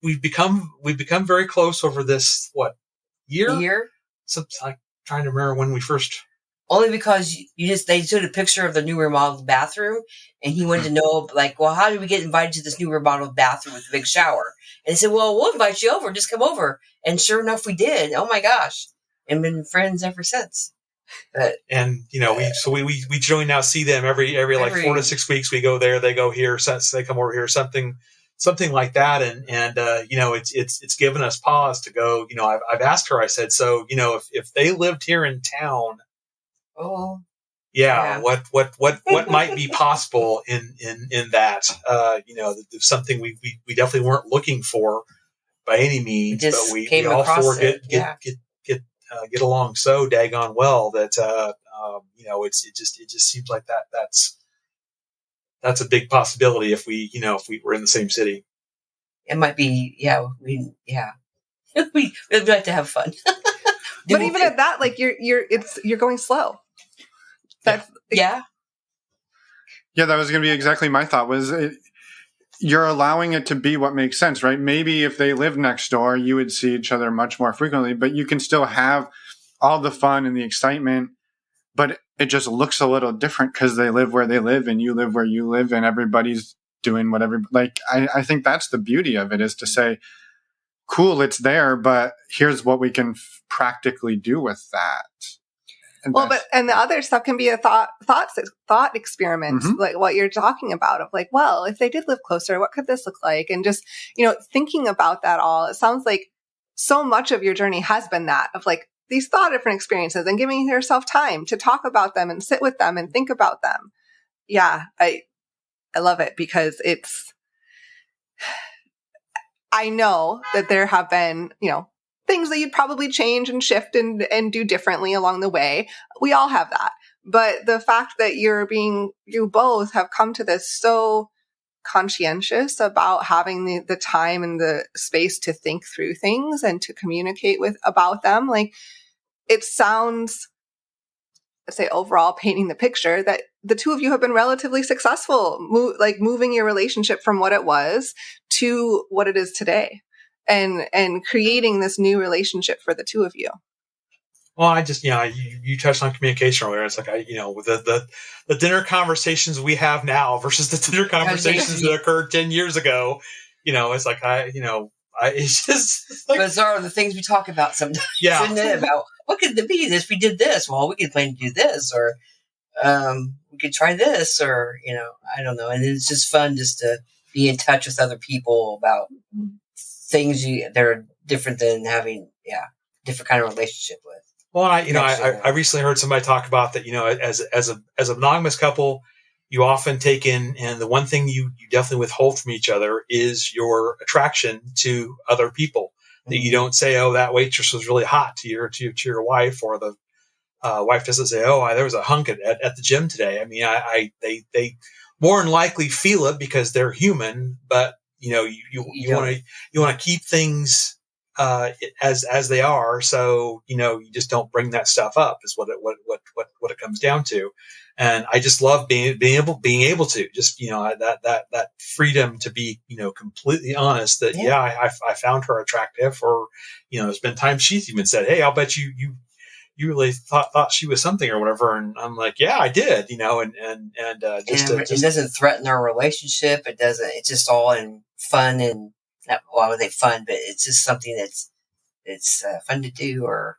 we've become very close over this, year? So I'm trying to remember when we first. Only because they showed a picture of the new remodeled bathroom, and he wanted to know, like, well, how did we get invited to this new remodeled bathroom with a big shower? And he said, well, we'll invite you over. Just come over. And sure enough, we did. Oh my gosh. And been friends ever since. But, and, we generally now see them every 4 to 6 weeks. We go there, they go here, so they come over here, something like that. And it's given us pause to go, I've asked her, I said, so, if they lived here in town, oh, yeah. What might be possible in that? Something we definitely weren't looking for by any means, but we all four get along so daggone well that it just seems like that's a big possibility if we were in the same city. It might be, we'd like to have fun. But even at that, like you're going slow. That's yeah. Yeah, that was going to be exactly my thought. You're allowing it to be what makes sense, right? Maybe if they lived next door, you would see each other much more frequently, but you can still have all the fun and the excitement, but it just looks a little different because they live where they live and you live where you live, and everybody's doing whatever. Like, I think that's the beauty of it, is to say, cool, it's there, but here's what we can practically do with that. And the other stuff can be a thought experiment, like what you're talking about, of like, well, if they did live closer, what could this look like? And just, thinking about that all, it sounds like so much of your journey has been that, of like these different experiences and giving yourself time to talk about them and sit with them and think about them. Yeah. I love it because I know that there have been, things that you'd probably change and shift and do differently along the way. We all have that. But the fact that you both have come to this so conscientious about having the time and the space to think through things and to communicate about them, like, it sounds, let's say overall painting the picture, that the two of you have been relatively successful, moving your relationship from what it was to what it is today, and creating this new relationship for the two of you. Well, I just, you touched on communication earlier. It's like, with the dinner conversations we have now versus the dinner conversations that occurred 10 years ago, it's like, it's just like, those are the things we talk about sometimes. Yeah. Isn't it? About what could it be if we did this? Well, we could plan to do this, or we could try this, or, I don't know. And it's just fun just to be in touch with other people about things that are different than having, different kind of relationship with. Well, I recently heard somebody talk about that, as a monogamous couple, you often take in, and the one thing you definitely withhold from each other is your attraction to other people. Mm-hmm. That you don't say, "Oh, that waitress was really hot" to your wife, or the wife doesn't say, "Oh, there was a hunk at the gym today." I mean, they more than likely feel it because they're human, but you want to keep things as they are, so you just don't bring that stuff up, is what it comes down to. And I just love being able to just that freedom to be completely honest that I found her attractive, or there's been times she's even said, "Hey, I'll bet you really thought she was something," or whatever, and I'm like, "Yeah, I did," it doesn't threaten our relationship. It doesn't. It's just all in fun and. Well, I would say fun, but it's just something it's fun to do, or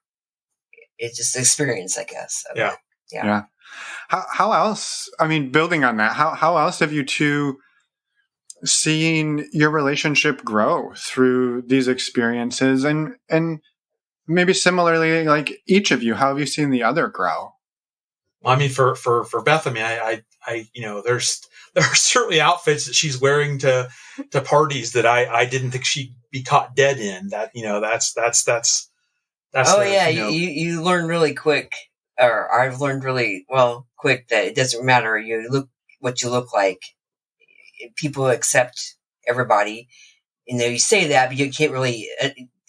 it's just an experience, I guess. Yeah. How else? I mean, building on that, how else have you two seen your relationship grow through these experiences, and maybe similarly, like each of you, how have you seen the other grow? Well, I mean, for Beth, I mean, I there are certainly outfits that she's wearing to parties that I didn't think she'd be caught dead in. That that's. Oh you learn really quick, or I've learned really quick that it doesn't matter. You look what you look like. People accept everybody. You say that, but you can't really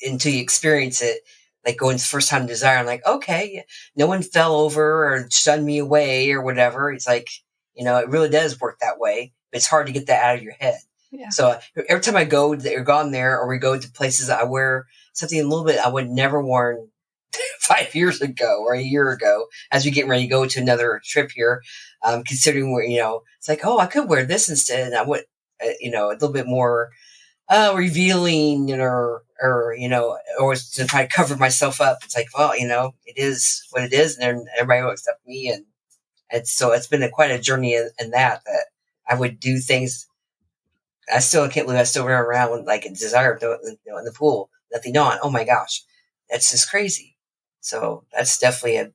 until you experience it. Like going the first time to Desire, I'm like, okay, no one fell over or shunned me away or whatever. It's like, it really does work that way. But it's hard to get that out of your head. Yeah. So every time I go or gone there, or we go to places, I wear something a little bit I would never worn 5 years ago or a year ago. As we get ready to go to another trip here, considering where it's like, oh, I could wear this instead, and I would, a little bit more revealing, or to try to cover myself up. It's like, well, it is what it is, and everybody will accept me, and so it's been quite a journey in that I would do things. I can't believe I still run around like a Desire in the pool, nothing on. Oh my gosh, that's just crazy. So that's definitely a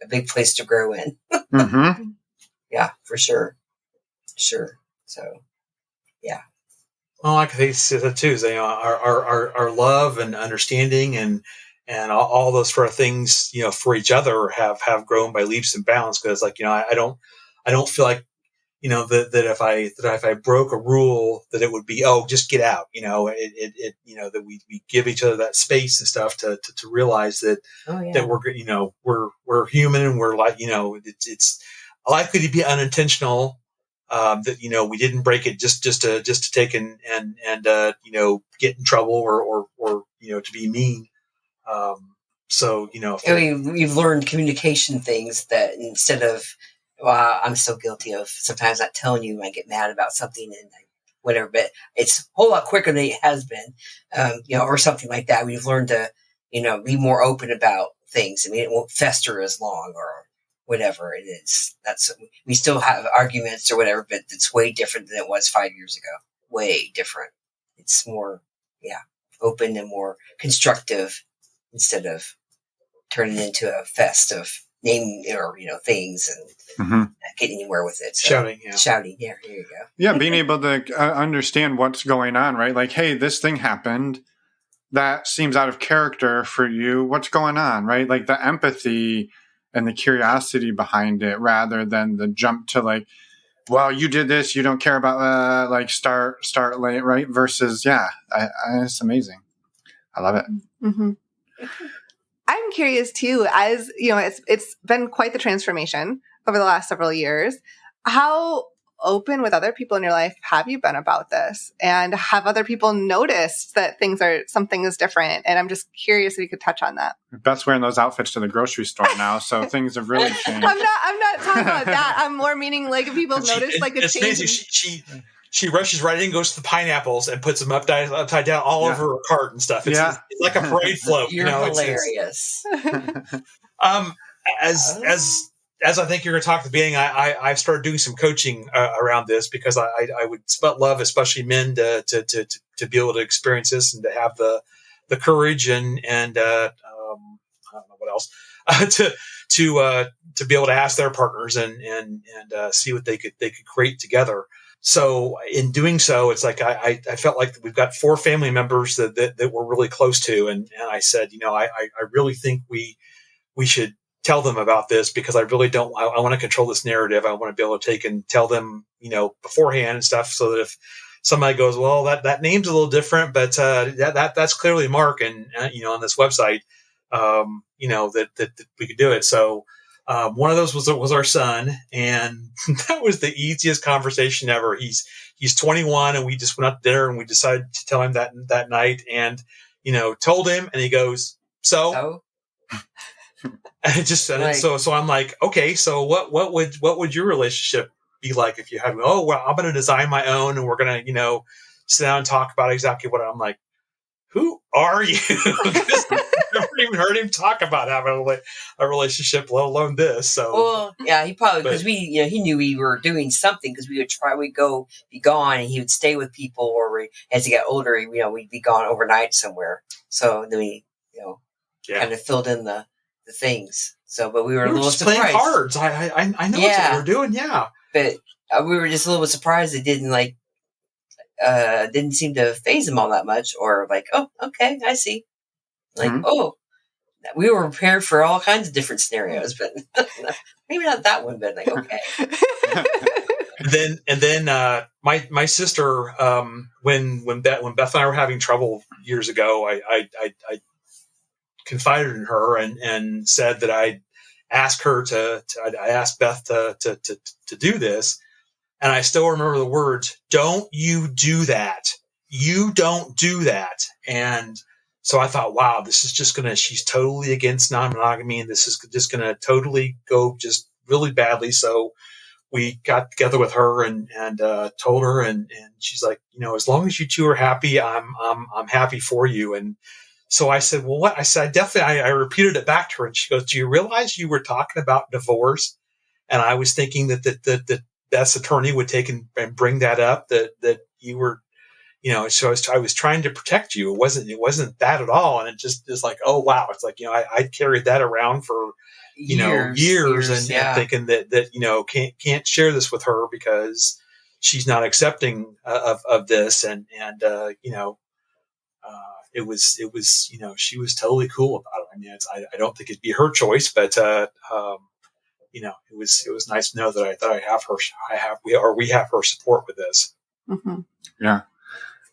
big place to grow in. Mm-hmm. Yeah, for sure. Sure. So, yeah. Well, like they said too, is our love and understanding and all those sort of things, for each other have grown by leaps and bounds. Because I don't feel like, that if I broke a rule, that it would be, oh, just get out. That we give each other that space and stuff to realize that, that we're human, and we're like, it's likely to be unintentional. That we didn't break it just to take and get in trouble or to be mean. So we've learned communication things that instead of, well, I'm so guilty of sometimes not telling you when I get mad about something and whatever, but it's a whole lot quicker than it has been, or something like that. We've learned to be more open about things. I mean, it won't fester as long or whatever it is. We still have arguments or whatever, but it's way different than it was 5 years ago. Way different. It's more, open and more constructive instead of turning into a fest of naming or things and not getting anywhere with it. So, shouting. Yeah, here you go. Yeah, being able to understand what's going on, right? Like, hey, this thing happened. That seems out of character for you. What's going on, right? Like the empathy and the curiosity behind it, rather than the jump to like, well, you did this, you don't care about start late, right? Versus, it's amazing. I love it. Mm-hmm. I'm curious too, as you know, it's been quite the transformation over the last several years. How open with other people in your life have you been about this? And have other people noticed that something is different? And I'm just curious if you could touch on that. Beth's wearing those outfits to the grocery store now, so things have really changed. I'm not talking about that. I'm more meaning like if people notice like a change. She rushes right in, goes to the pineapples, and puts them upside down all over her cart and stuff. It's like a parade float. You're hilarious. As I think you're going to talk at the beginning, I've started doing some coaching around this because I would love, especially men, to be able to experience this and to have the courage and I don't know what else to be able to ask their partners and see what they could create together. So in doing so, it's like I felt like we've got 4 family members that we're really close to, and I said, I really think we should tell them about this because I really don't. I want to control this narrative. I want to be able to take and tell them, beforehand and stuff, so that if somebody goes, well, that name's a little different, but that's clearly Mark, and on this website, that we could do it. So one of those was our son, and that was the easiest conversation ever. He's 21, and we just went out to dinner, and we decided to tell him that night, and told him, and he goes, so. And it just so I'm like, okay, so what would your relationship be like if you had? Oh, well, I'm going to design my own, and we're going to sit down and talk about exactly what I'm like. Who are you? I've never even heard him talk about having a relationship, let alone this. So, well, yeah, he probably because he knew we were doing something because we'd be gone, and he would stay with people, or as he got older, we'd be gone overnight somewhere. So then we kind of filled in the things. So, but we were a little surprised. Playing cards. I know what we were doing. Yeah, but we were just a little bit surprised it didn't seem to faze him all that much, or like, oh, okay, I see. Like, we were prepared for all kinds of different scenarios, but maybe not that one. But like, okay. and then my sister, when Beth and I were having trouble years ago, I confided in her and said that I asked Beth to do this. And I still remember the words, don't you do that. You don't do that. And so I thought, wow, this is just she's totally against non-monogamy, and this is just going to totally go just really badly. So we got together with her and told her, and she's like, as long as you two are happy, I'm happy for you. And so I said, well, what? I said, I repeated it back to her, and she goes, do you realize you were talking about divorce? And I was thinking that Beth's attorney would take and bring that up, that you were, so I was trying to protect you. It wasn't that at all. And it just is like, oh, wow. It's like, I carried that around for, years and thinking that can't share this with her because she's not accepting of this. And it was, she was totally cool about it. I mean, I don't think it'd be her choice, but, it was nice to know that we have her support with this. Mm-hmm. Yeah.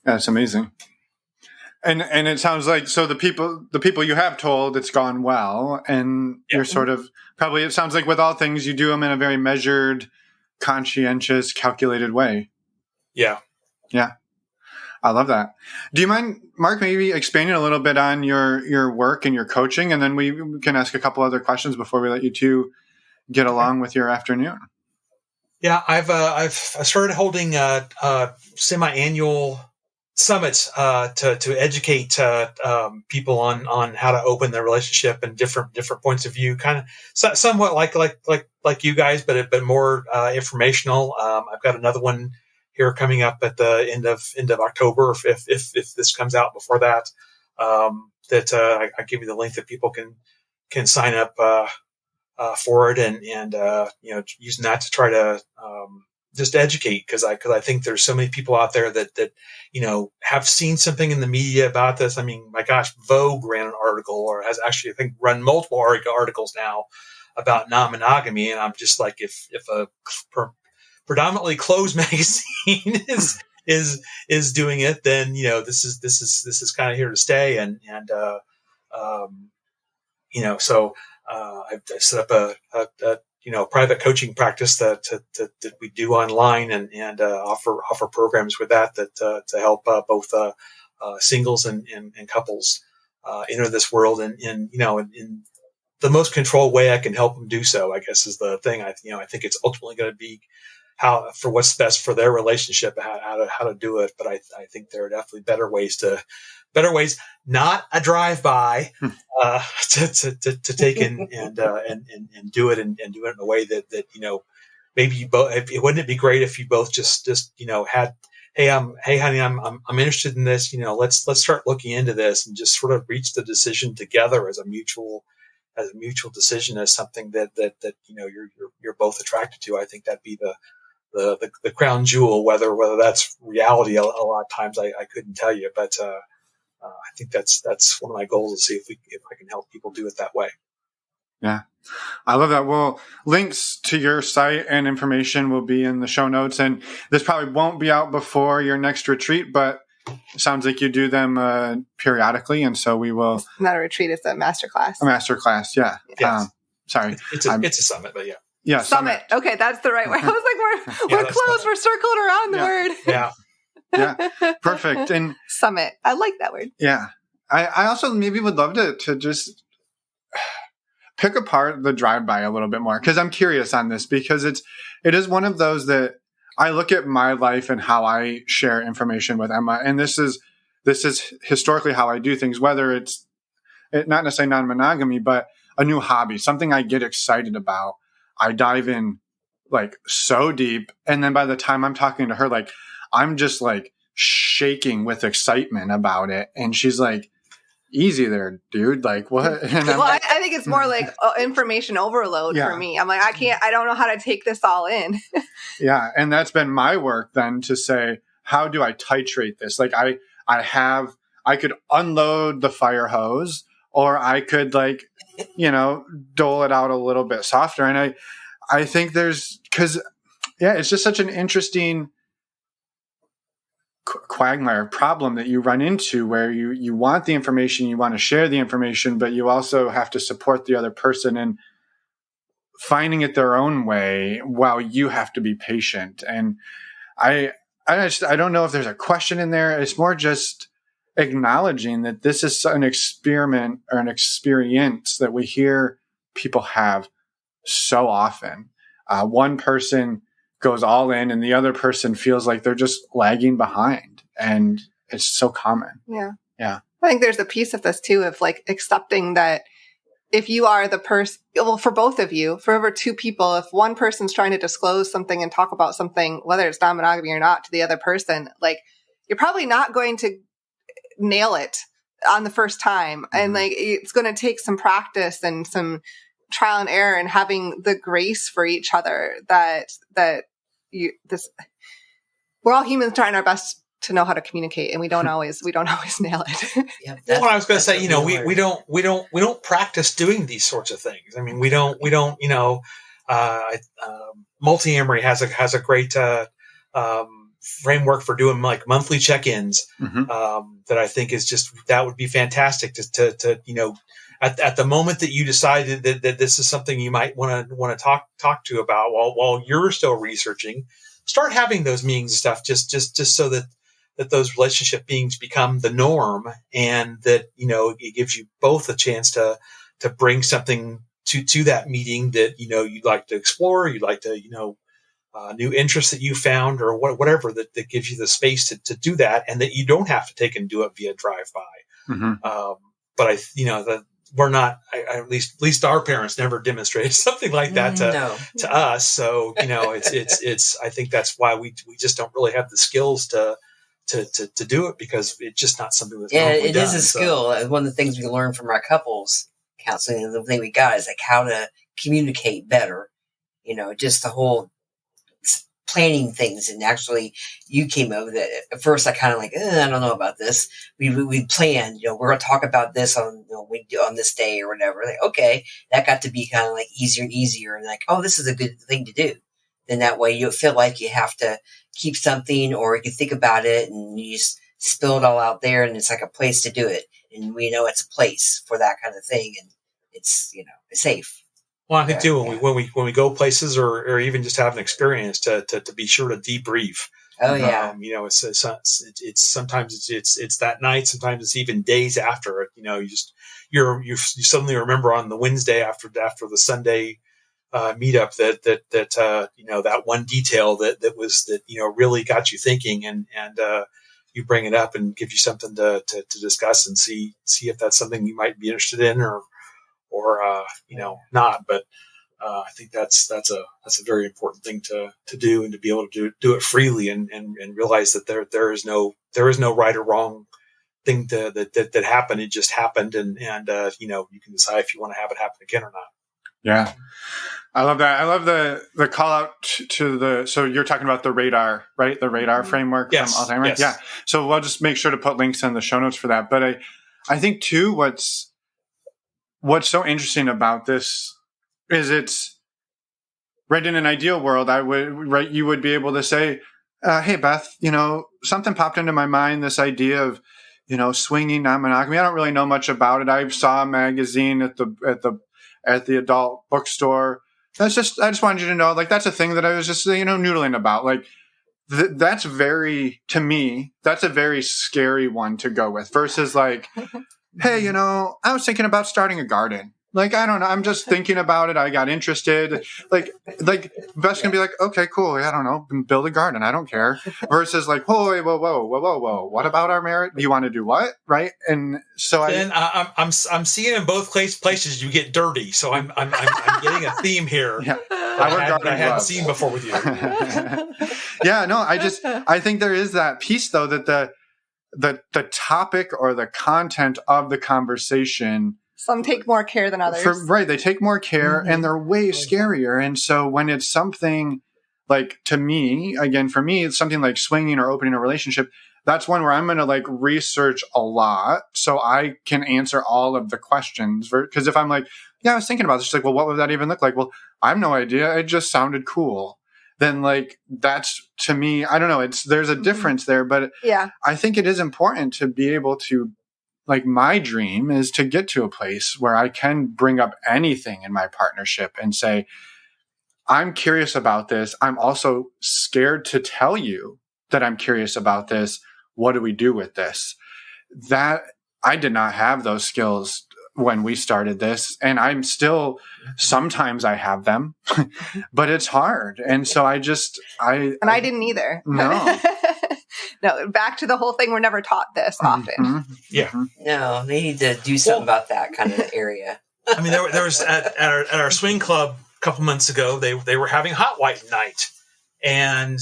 That's amazing. And it sounds like, so the people you have told, it's gone well, and you're sort of probably, it sounds like with all things, you do them in a very measured, conscientious, calculated way. Yeah. Yeah. I love that. Do you mind, Mark, maybe expanding a little bit on your work and your coaching, and then we can ask a couple other questions before we let you two get along with your afternoon? Yeah, I've started holding semi-annual summits to educate people on how to open their relationship and different points of view, kind of somewhat like you guys, but more informational. I've got another one here coming up at the end of October, if this comes out before that. I give you the link that people can sign up for it, and using that to try to just educate, because I think there's so many people out there that have seen something in the media about this. I mean, my gosh, Vogue ran an article, or has actually, I think, run multiple articles now about non-monogamy, and I'm just like, if a predominantly closed magazine is doing it, then this is kind of here to stay, and So I've set up a private coaching practice that we do online and offer programs with that to help both singles and couples enter this world in the most controlled way I can help them do so, I guess, is the thing. I think it's ultimately going to be for what's best for their relationship, how to do it. But I think there are definitely better ways, not a drive-by, to take and do it and do it in a way that maybe you both. Wouldn't it be great if you both just had, hey honey, I'm interested in this. Let's start looking into this and just sort of reach the decision together as a mutual decision, as something that you're both attracted to. I think that'd be the crown jewel. Whether that's reality, a lot of times I couldn't tell you, but I think that's one of my goals, to see if I can help people do it that way. Yeah, I love that. Well, links to your site and information will be in the show notes, and this probably won't be out before your next retreat, but it sounds like you do them periodically, and so we will. It's not a retreat; it's a masterclass. A masterclass, yeah. Yes. Sorry, it's a summit, but yeah. Yeah, summit. Okay, that's the right word. I was like, we're close. We're circled around the word. Yeah. Yeah, perfect. And summit. I like that word. Yeah. I also maybe would love to just pick apart the drive-by a little bit more, because I'm curious on this, because it is one of those that I look at my life and how I share information with Emma, and this is historically how I do things, whether it's not necessarily non-monogamy, but a new hobby, something I get excited about. I dive in like so deep, and then by the time I'm talking to her, like I'm just like shaking with excitement about it, and she's like, "Easy there, dude. Like what?" And well, I think it's more like information overload for me. I'm like, I don't know how to take this all in. Yeah, and that's been my work then, to say, how do I titrate this? Like I could unload the fire hose, or I could dole it out a little bit softer. And I think it's just such an interesting quagmire problem that you run into, where you want the information, you want to share the information, but you also have to support the other person in finding it their own way, while you have to be patient. And I don't know if there's a question in there. It's more just acknowledging that this is an experiment or an experience that we hear people have so often. One person goes all in, and the other person feels like they're just lagging behind, and it's so common. Yeah. I think there's a piece of this too, of like accepting that if you are the person, well, for both of you, for over two people, if one person's trying to disclose something and talk about something, whether it's non-monogamy or not, to the other person, like you're probably not going to nail it on the first time. Mm-hmm. And like, it's going to take some practice and some trial and error, and having the grace for each other we're all humans trying our best to know how to communicate, and we don't always nail it. Yeah, what I was going to say, we don't practice doing these sorts of things. I mean, we don't, Multi-Amory has a great, framework for doing like monthly check-ins, that I think is that would be fantastic to at the moment that you decided that this is something you might want to talk to about while you're still researching, start having those meetings and stuff, just so that those relationship beings become the norm, and that, it gives you both a chance to bring something to that meeting that, you'd like to explore, you'd like to, new interests that you found, or whatever that gives you the space to do that, and that you don't have to take and do it via drive-by. But we're not, at least our parents never demonstrated something like that to us. So, it's, I think that's why we just don't really have the skills to do it, because it's just not something that's it done, is a skill. One of the things we learned from our couples counseling, and the thing we got is like how to communicate better, just the whole planning things. And actually you came over that at first I kind of like, I don't know about this. We planned, we're going to talk about this on this day or whatever. Like, okay, that got to be kind of like easier and easier, and like, oh, this is a good thing to do. Then that way you feel like you have to keep something, or you think about it and you just spill it all out there, and it's like a place to do it. And we know it's a place for that kind of thing. And it's safe. Well, I think too when we go places or even just have an experience to be sure to debrief. Oh yeah. It's sometimes it's that night. Sometimes it's even days after. You suddenly remember on the Wednesday after the Sunday meetup that one detail that really got you thinking, and you bring it up and gives you something to discuss and see if that's something you might be interested in or not. But I think that's a very important thing to do, and to be able to do it freely and realize that there is no right or wrong thing that happened. It just happened, and you can decide if you want to have it happen again or not. Yeah. I love that. I love the call out to so you're talking about the radar, right? The radar framework from Alzheimer's. Yes. Yeah. So we'll just make sure to put links in the show notes for that. But I think too, what's so interesting about this is it's right in an ideal world. You would be able to say, hey, Beth, something popped into my mind, this idea of, swinging non-monogamy. I don't really know much about it. I saw a magazine at the adult bookstore. I just wanted you to know, that's a thing that I was just, noodling about. That's to me, that's a very scary one to go with versus hey, I was thinking about starting a garden. I don't know. I'm just thinking about it. I got interested. Beth's gonna be like, okay, cool. I don't know. Build a garden. I don't care. Versus whoa. What about our marriage? You want to do what? Right. And so I'm seeing in both places you get dirty. So I'm getting a theme here. Yeah. I hadn't seen before with you. Yeah. No. I think there is that piece though that the topic or the content of the conversation. Some take more care than others. They take more care, and they're way scarier. And so when it's something to me, again, for me, it's something like swinging or opening a relationship, that's one where I'm going to research a lot so I can answer all of the questions. Because if I'm I was thinking about this, she's well, what would that even look like? Well, I have no idea. It just sounded cool. Then that's, to me, I don't know. There's a difference there, but yeah, I think it is important to be able to, my dream is to get to a place where I can bring up anything in my partnership and say, I'm curious about this. I'm also scared to tell you that I'm curious about this. What do we do with this? That I did not have those skills when we started this, and I'm still, sometimes I have them, but it's hard. And so I didn't either. No. No, back to the whole thing. We're never taught this often. Mm-hmm. Yeah. No, they need to do something about that kind of area. I mean, there was at our swing club a couple months ago, they were having hot white night, and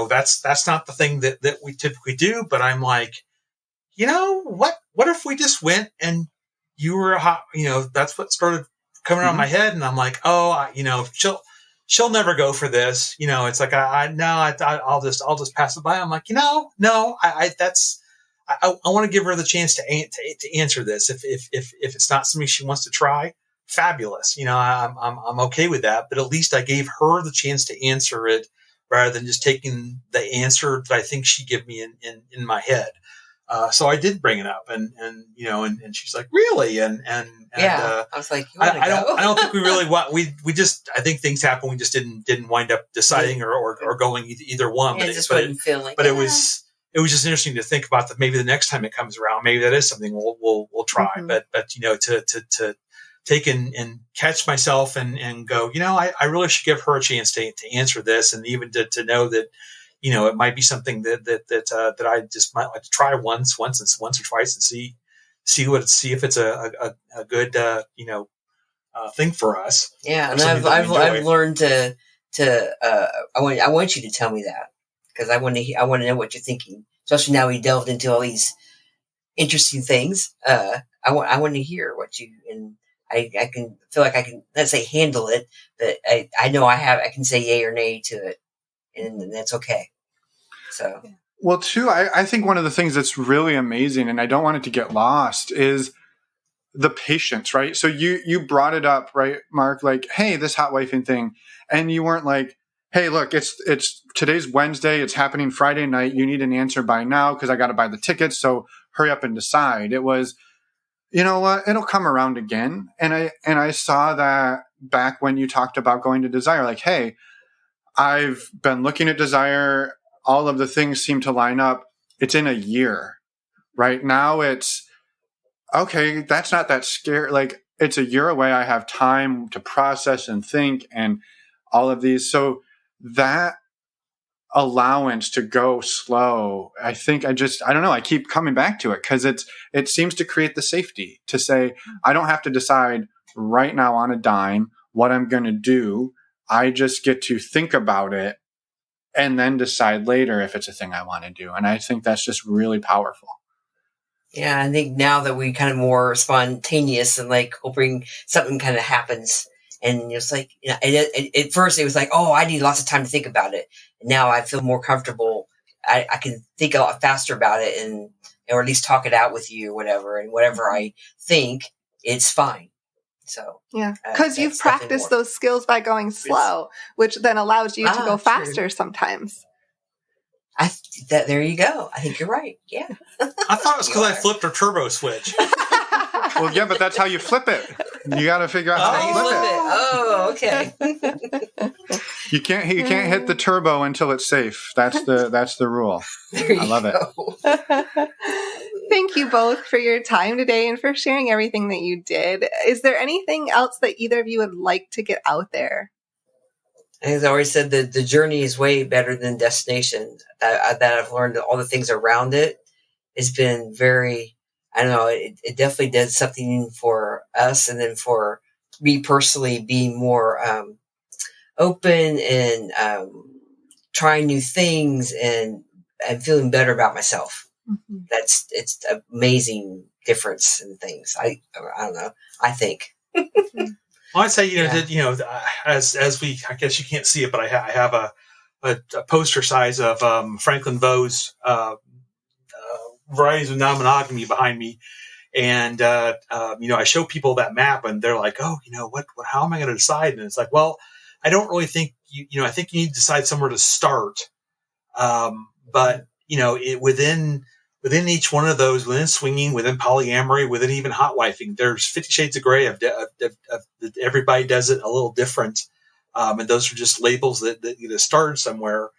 that's not the thing that we typically do. But I'm like, what if we just went and you were hot? That's what started coming around my head, and I'm like, she'll never go for this. It's I'll just pass it by. I'm like, no, I want to give her the chance to answer this. If it's not something she wants to try, fabulous. I'm okay with that. But at least I gave her the chance to answer it rather than just taking the answer that I think she'd give me in my head. So I did bring it up, and she's like, really? And I was like, I don't think we really want, we just, I think things happen. We just didn't wind up deciding or going either one. Yeah, but it was just interesting to think about that. Maybe the next time it comes around, maybe that is something we'll try. Mm-hmm. But to take and catch myself and go, I really should give her a chance to answer this, and even to know that, it might be something that I just might like to try once or twice and see if it's a good thing for us. Yeah, and I've learned to I want you to tell me that, because I want to know what you're thinking, especially now we delved into all these interesting things. I want to hear what you, and I can feel like I can, let's say, handle it, but I know I can say yay or nay to it, and that's okay. So, well, too, I think one of the things that's really amazing, and I don't want it to get lost, is the patience, right? So you brought it up, right, Mark? Hey, this hot wifing thing, and you weren't like, hey, look, it's today's Wednesday, it's happening Friday night. You need an answer by now because I got to buy the tickets. So hurry up and decide. It was, you know what, it'll come around again. And I saw that back when you talked about going to Desire, like, hey, I've been looking at Desire. All of the things seem to line up. It's in a year. Right now it's, okay, that's not that scary. Like, it's a year away. I have time to process and think and all of these. So that allowance to go slow, I think I don't know. I keep coming back to it because it seems to create the safety to say, I don't have to decide right now on a dime what I'm going to do. I just get to think about it and then decide later if it's a thing I want to do. And I think that's just really powerful. Yeah, I think now that we kind of more spontaneous and like hoping something kind of happens. And it's like, you know, at first it was like, oh, I need lots of time to think about it. And now I feel more comfortable. I can think a lot faster about it or at least talk it out with you or whatever. And whatever I think, it's fine. So yeah, because you've practiced those skills by going slow, which then allows you to go faster sometimes. There you go. I think you're right. Yeah. I thought it was because I flipped her turbo switch. Well, yeah, but that's how you flip it. You got to figure out how to flip it. Oh, okay. You can't hit the turbo until it's safe. That's the rule. I love it. Thank you both for your time today and for sharing everything that you did. Is there anything else that either of you would like to get out there? As I always said, the journey is way better than destination. That I've learned all the things around it has been very, I don't know, it definitely did something for us, and then for me personally being more open and trying new things and feeling better about myself. Mm-hmm. It's an amazing difference in things. I don't know. I think. Well, I'd say, as we, I guess you can't see it, but I have a poster size of Franklin Vaugh's Varieties of Non-Monogamy behind me. And, I show people that map and they're like, oh, how am I going to decide? And it's like, well, I don't really think, I think you need to decide somewhere to start. But, within each one of those, within swinging, within polyamory, within even hot wifing, there's 50 shades of gray of everybody does it a little different. And those are just labels that started somewhere.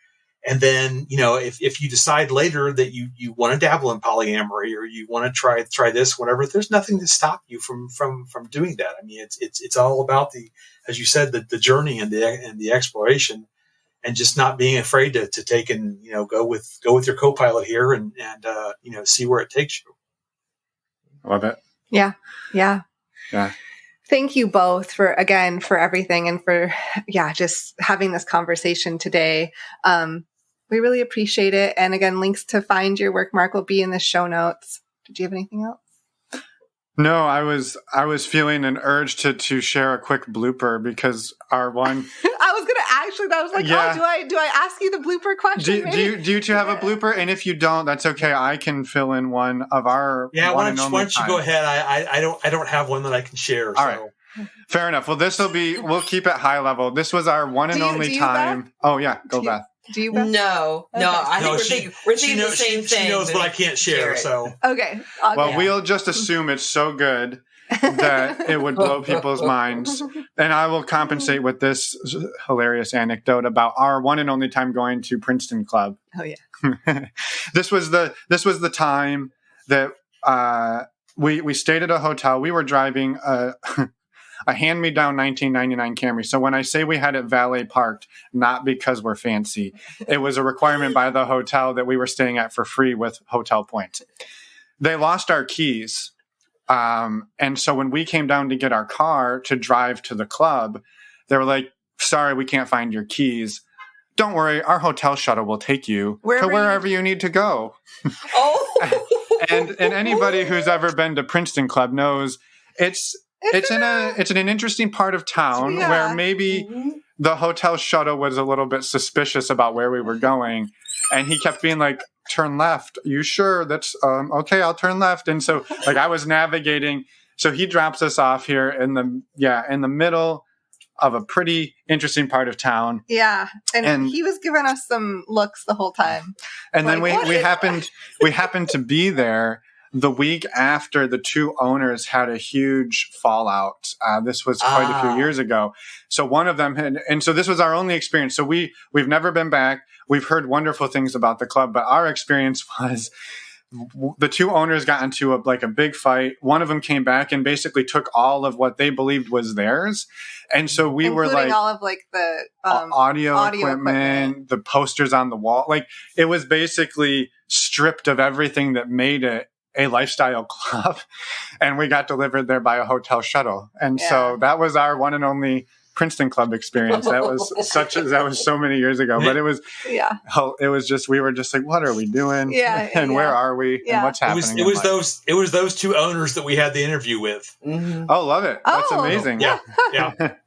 And then, if you decide later that you want to dabble in polyamory or you want to try this, whatever, there's nothing to stop you from doing that. I mean, it's all about as you said, the journey and the exploration. And just not being afraid to take and go with your co-pilot here and see where it takes you. Love it. Yeah. Thank you both for everything and for just having this conversation today. We really appreciate it. And again, links to find your work, Mark, will be in the show notes. Did you have anything else? No, I was feeling an urge to share a quick blooper because our one. I was gonna actually. I was like, yeah. Oh, do I ask you the blooper question? Do you two have a blooper? And if you don't, that's okay. I can fill in one of our. Yeah, why don't you go ahead? I don't have one that I can share. All right. Fair enough. Well, we'll keep it high level. This was our one and only time. Beth? Oh yeah, go Beth. Do you, Beth? No. I think we're thinking the same thing. She knows what I can't share, so. Okay. Well, we'll just assume it's so good that it would blow people's minds. And I will compensate with this hilarious anecdote about our one and only time going to Princeton Club. Oh, yeah. This was the time that we stayed at a hotel. We were driving a hand-me-down 1999 Camry. So when I say we had it valet parked, not because we're fancy, it was a requirement by the hotel that we were staying at for free with hotel points. They lost our keys. And so when we came down to get our car to drive to the club, they were like, sorry, we can't find your keys. Don't worry, our hotel shuttle will take you to wherever you need to go. Oh. and anybody who's ever been to Princeton Club knows it's in an interesting part of town where maybe the hotel shuttle was a little bit suspicious about where we were going. And he kept being like, turn left. You sure? That's okay. I'll turn left. And so I was navigating. So he drops us off here in the middle of a pretty interesting part of town. Yeah. And he was giving us some looks the whole time. And then we happened to be there the week after the two owners had a huge fallout. This was quite a few years ago. So one of them had, and so this was our only experience. So we've never been back. We've heard wonderful things about the club, but our experience was the two owners got into a big fight. One of them came back and basically took all of what they believed was theirs. And so we including were like all of like the audio equipment, the posters on the wall. Like it was basically stripped of everything that made it a lifestyle club. And we got delivered there by a hotel shuttle. And so that was our one and only Princeton Club experience. That was so many years ago, but it was just, we were just like, what are we doing? And where are we? And what's happening? It was those two owners that we had the interview with. Mm-hmm. Oh, love it. That's amazing. Yeah.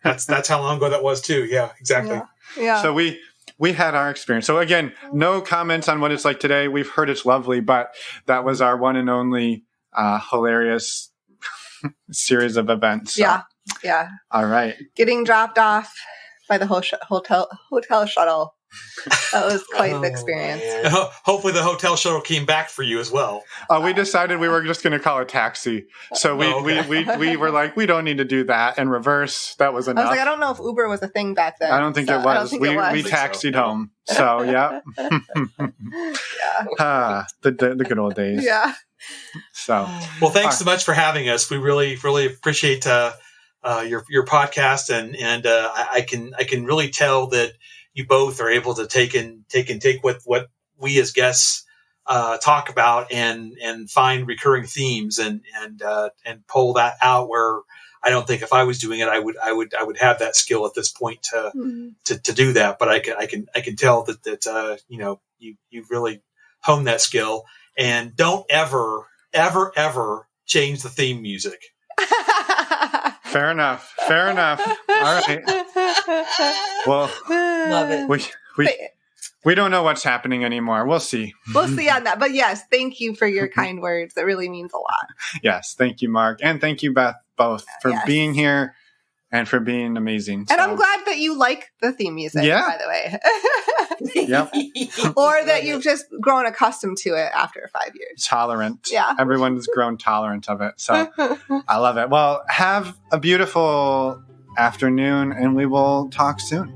That's how long ago that was too. Yeah, exactly. Yeah. So we had our experience. So again, no comments on what it's like today. We've heard it's lovely, but that was our one and only hilarious series of events. So. Yeah. All right. Getting dropped off by the hotel shuttle. That was quite the experience. Hopefully the hotel shuttle came back for you as well. We decided we were just going to call a taxi. So we were like, we don't need to do that in reverse. That was enough. I was like, I don't know if Uber was a thing back then. I don't think it was. We taxied home. So yeah. The good old days. Yeah. So well, thanks so much for having us. We really, really appreciate your podcast, and I can really tell that you both are able to take what we as guests talk about and find recurring themes and pull that out where I don't think if I was doing it I would have that skill at this point to do that, but I can tell that you really honed that skill, and don't ever change the theme music. Fair enough. All right. Well, love it. We don't know what's happening anymore. We'll see. We'll see on that. But yes, thank you for your kind words. That really means a lot. Yes. Thank you, Mark. And thank you, Beth, both for being here and for being amazing. And I'm glad that you like the theme music, by the way. Yep. Or that you've just grown accustomed to it after 5 years. Tolerant. Yeah. Everyone's grown tolerant of it. So I love it. Well, have a beautiful afternoon, and we will talk soon.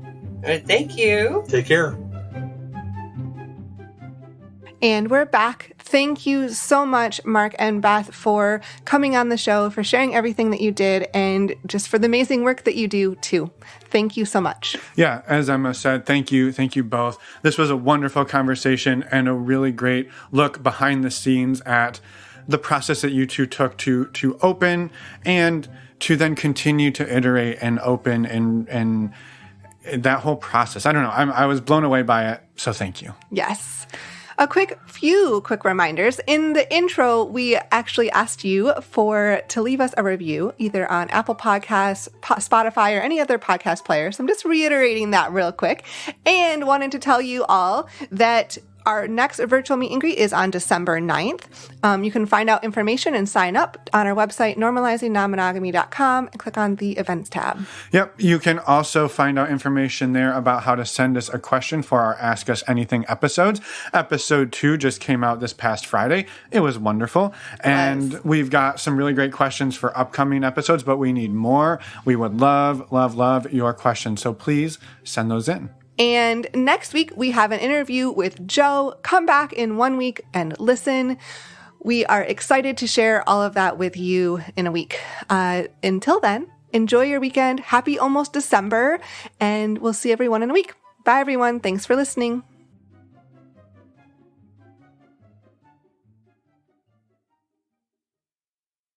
All right, thank you. Take care. And we're back. Thank you so much, Mark and Beth, for coming on the show, for sharing everything that you did, and just for the amazing work that you do, too. Thank you so much. Yeah, as Emma said, thank you both. This was a wonderful conversation and a really great look behind the scenes at the process that you two took to open and to then continue to iterate and open and that whole process. I don't know. I was blown away by it, so thank you. Yes. A few quick reminders. In the intro, we actually asked you to leave us a review, either on Apple Podcasts, Spotify, or any other podcast player. So I'm just reiterating that real quick. And wanted to tell you all that our next virtual meet and greet is on December 9th. You can find out information and sign up on our website, normalizingnonmonogamy.com, and click on the events tab. Yep. You can also find out information there about how to send us a question for our Ask Us Anything episodes. Episode 2 just came out this past Friday. It was wonderful. And we've got some really great questions for upcoming episodes, but we need more. We would love, love, love your questions. So please send those in. And next week, we have an interview with Joe. Come back in 1 week and listen. We are excited to share all of that with you in a week. Until then, enjoy your weekend. Happy almost December. And we'll see everyone in a week. Bye, everyone. Thanks for listening.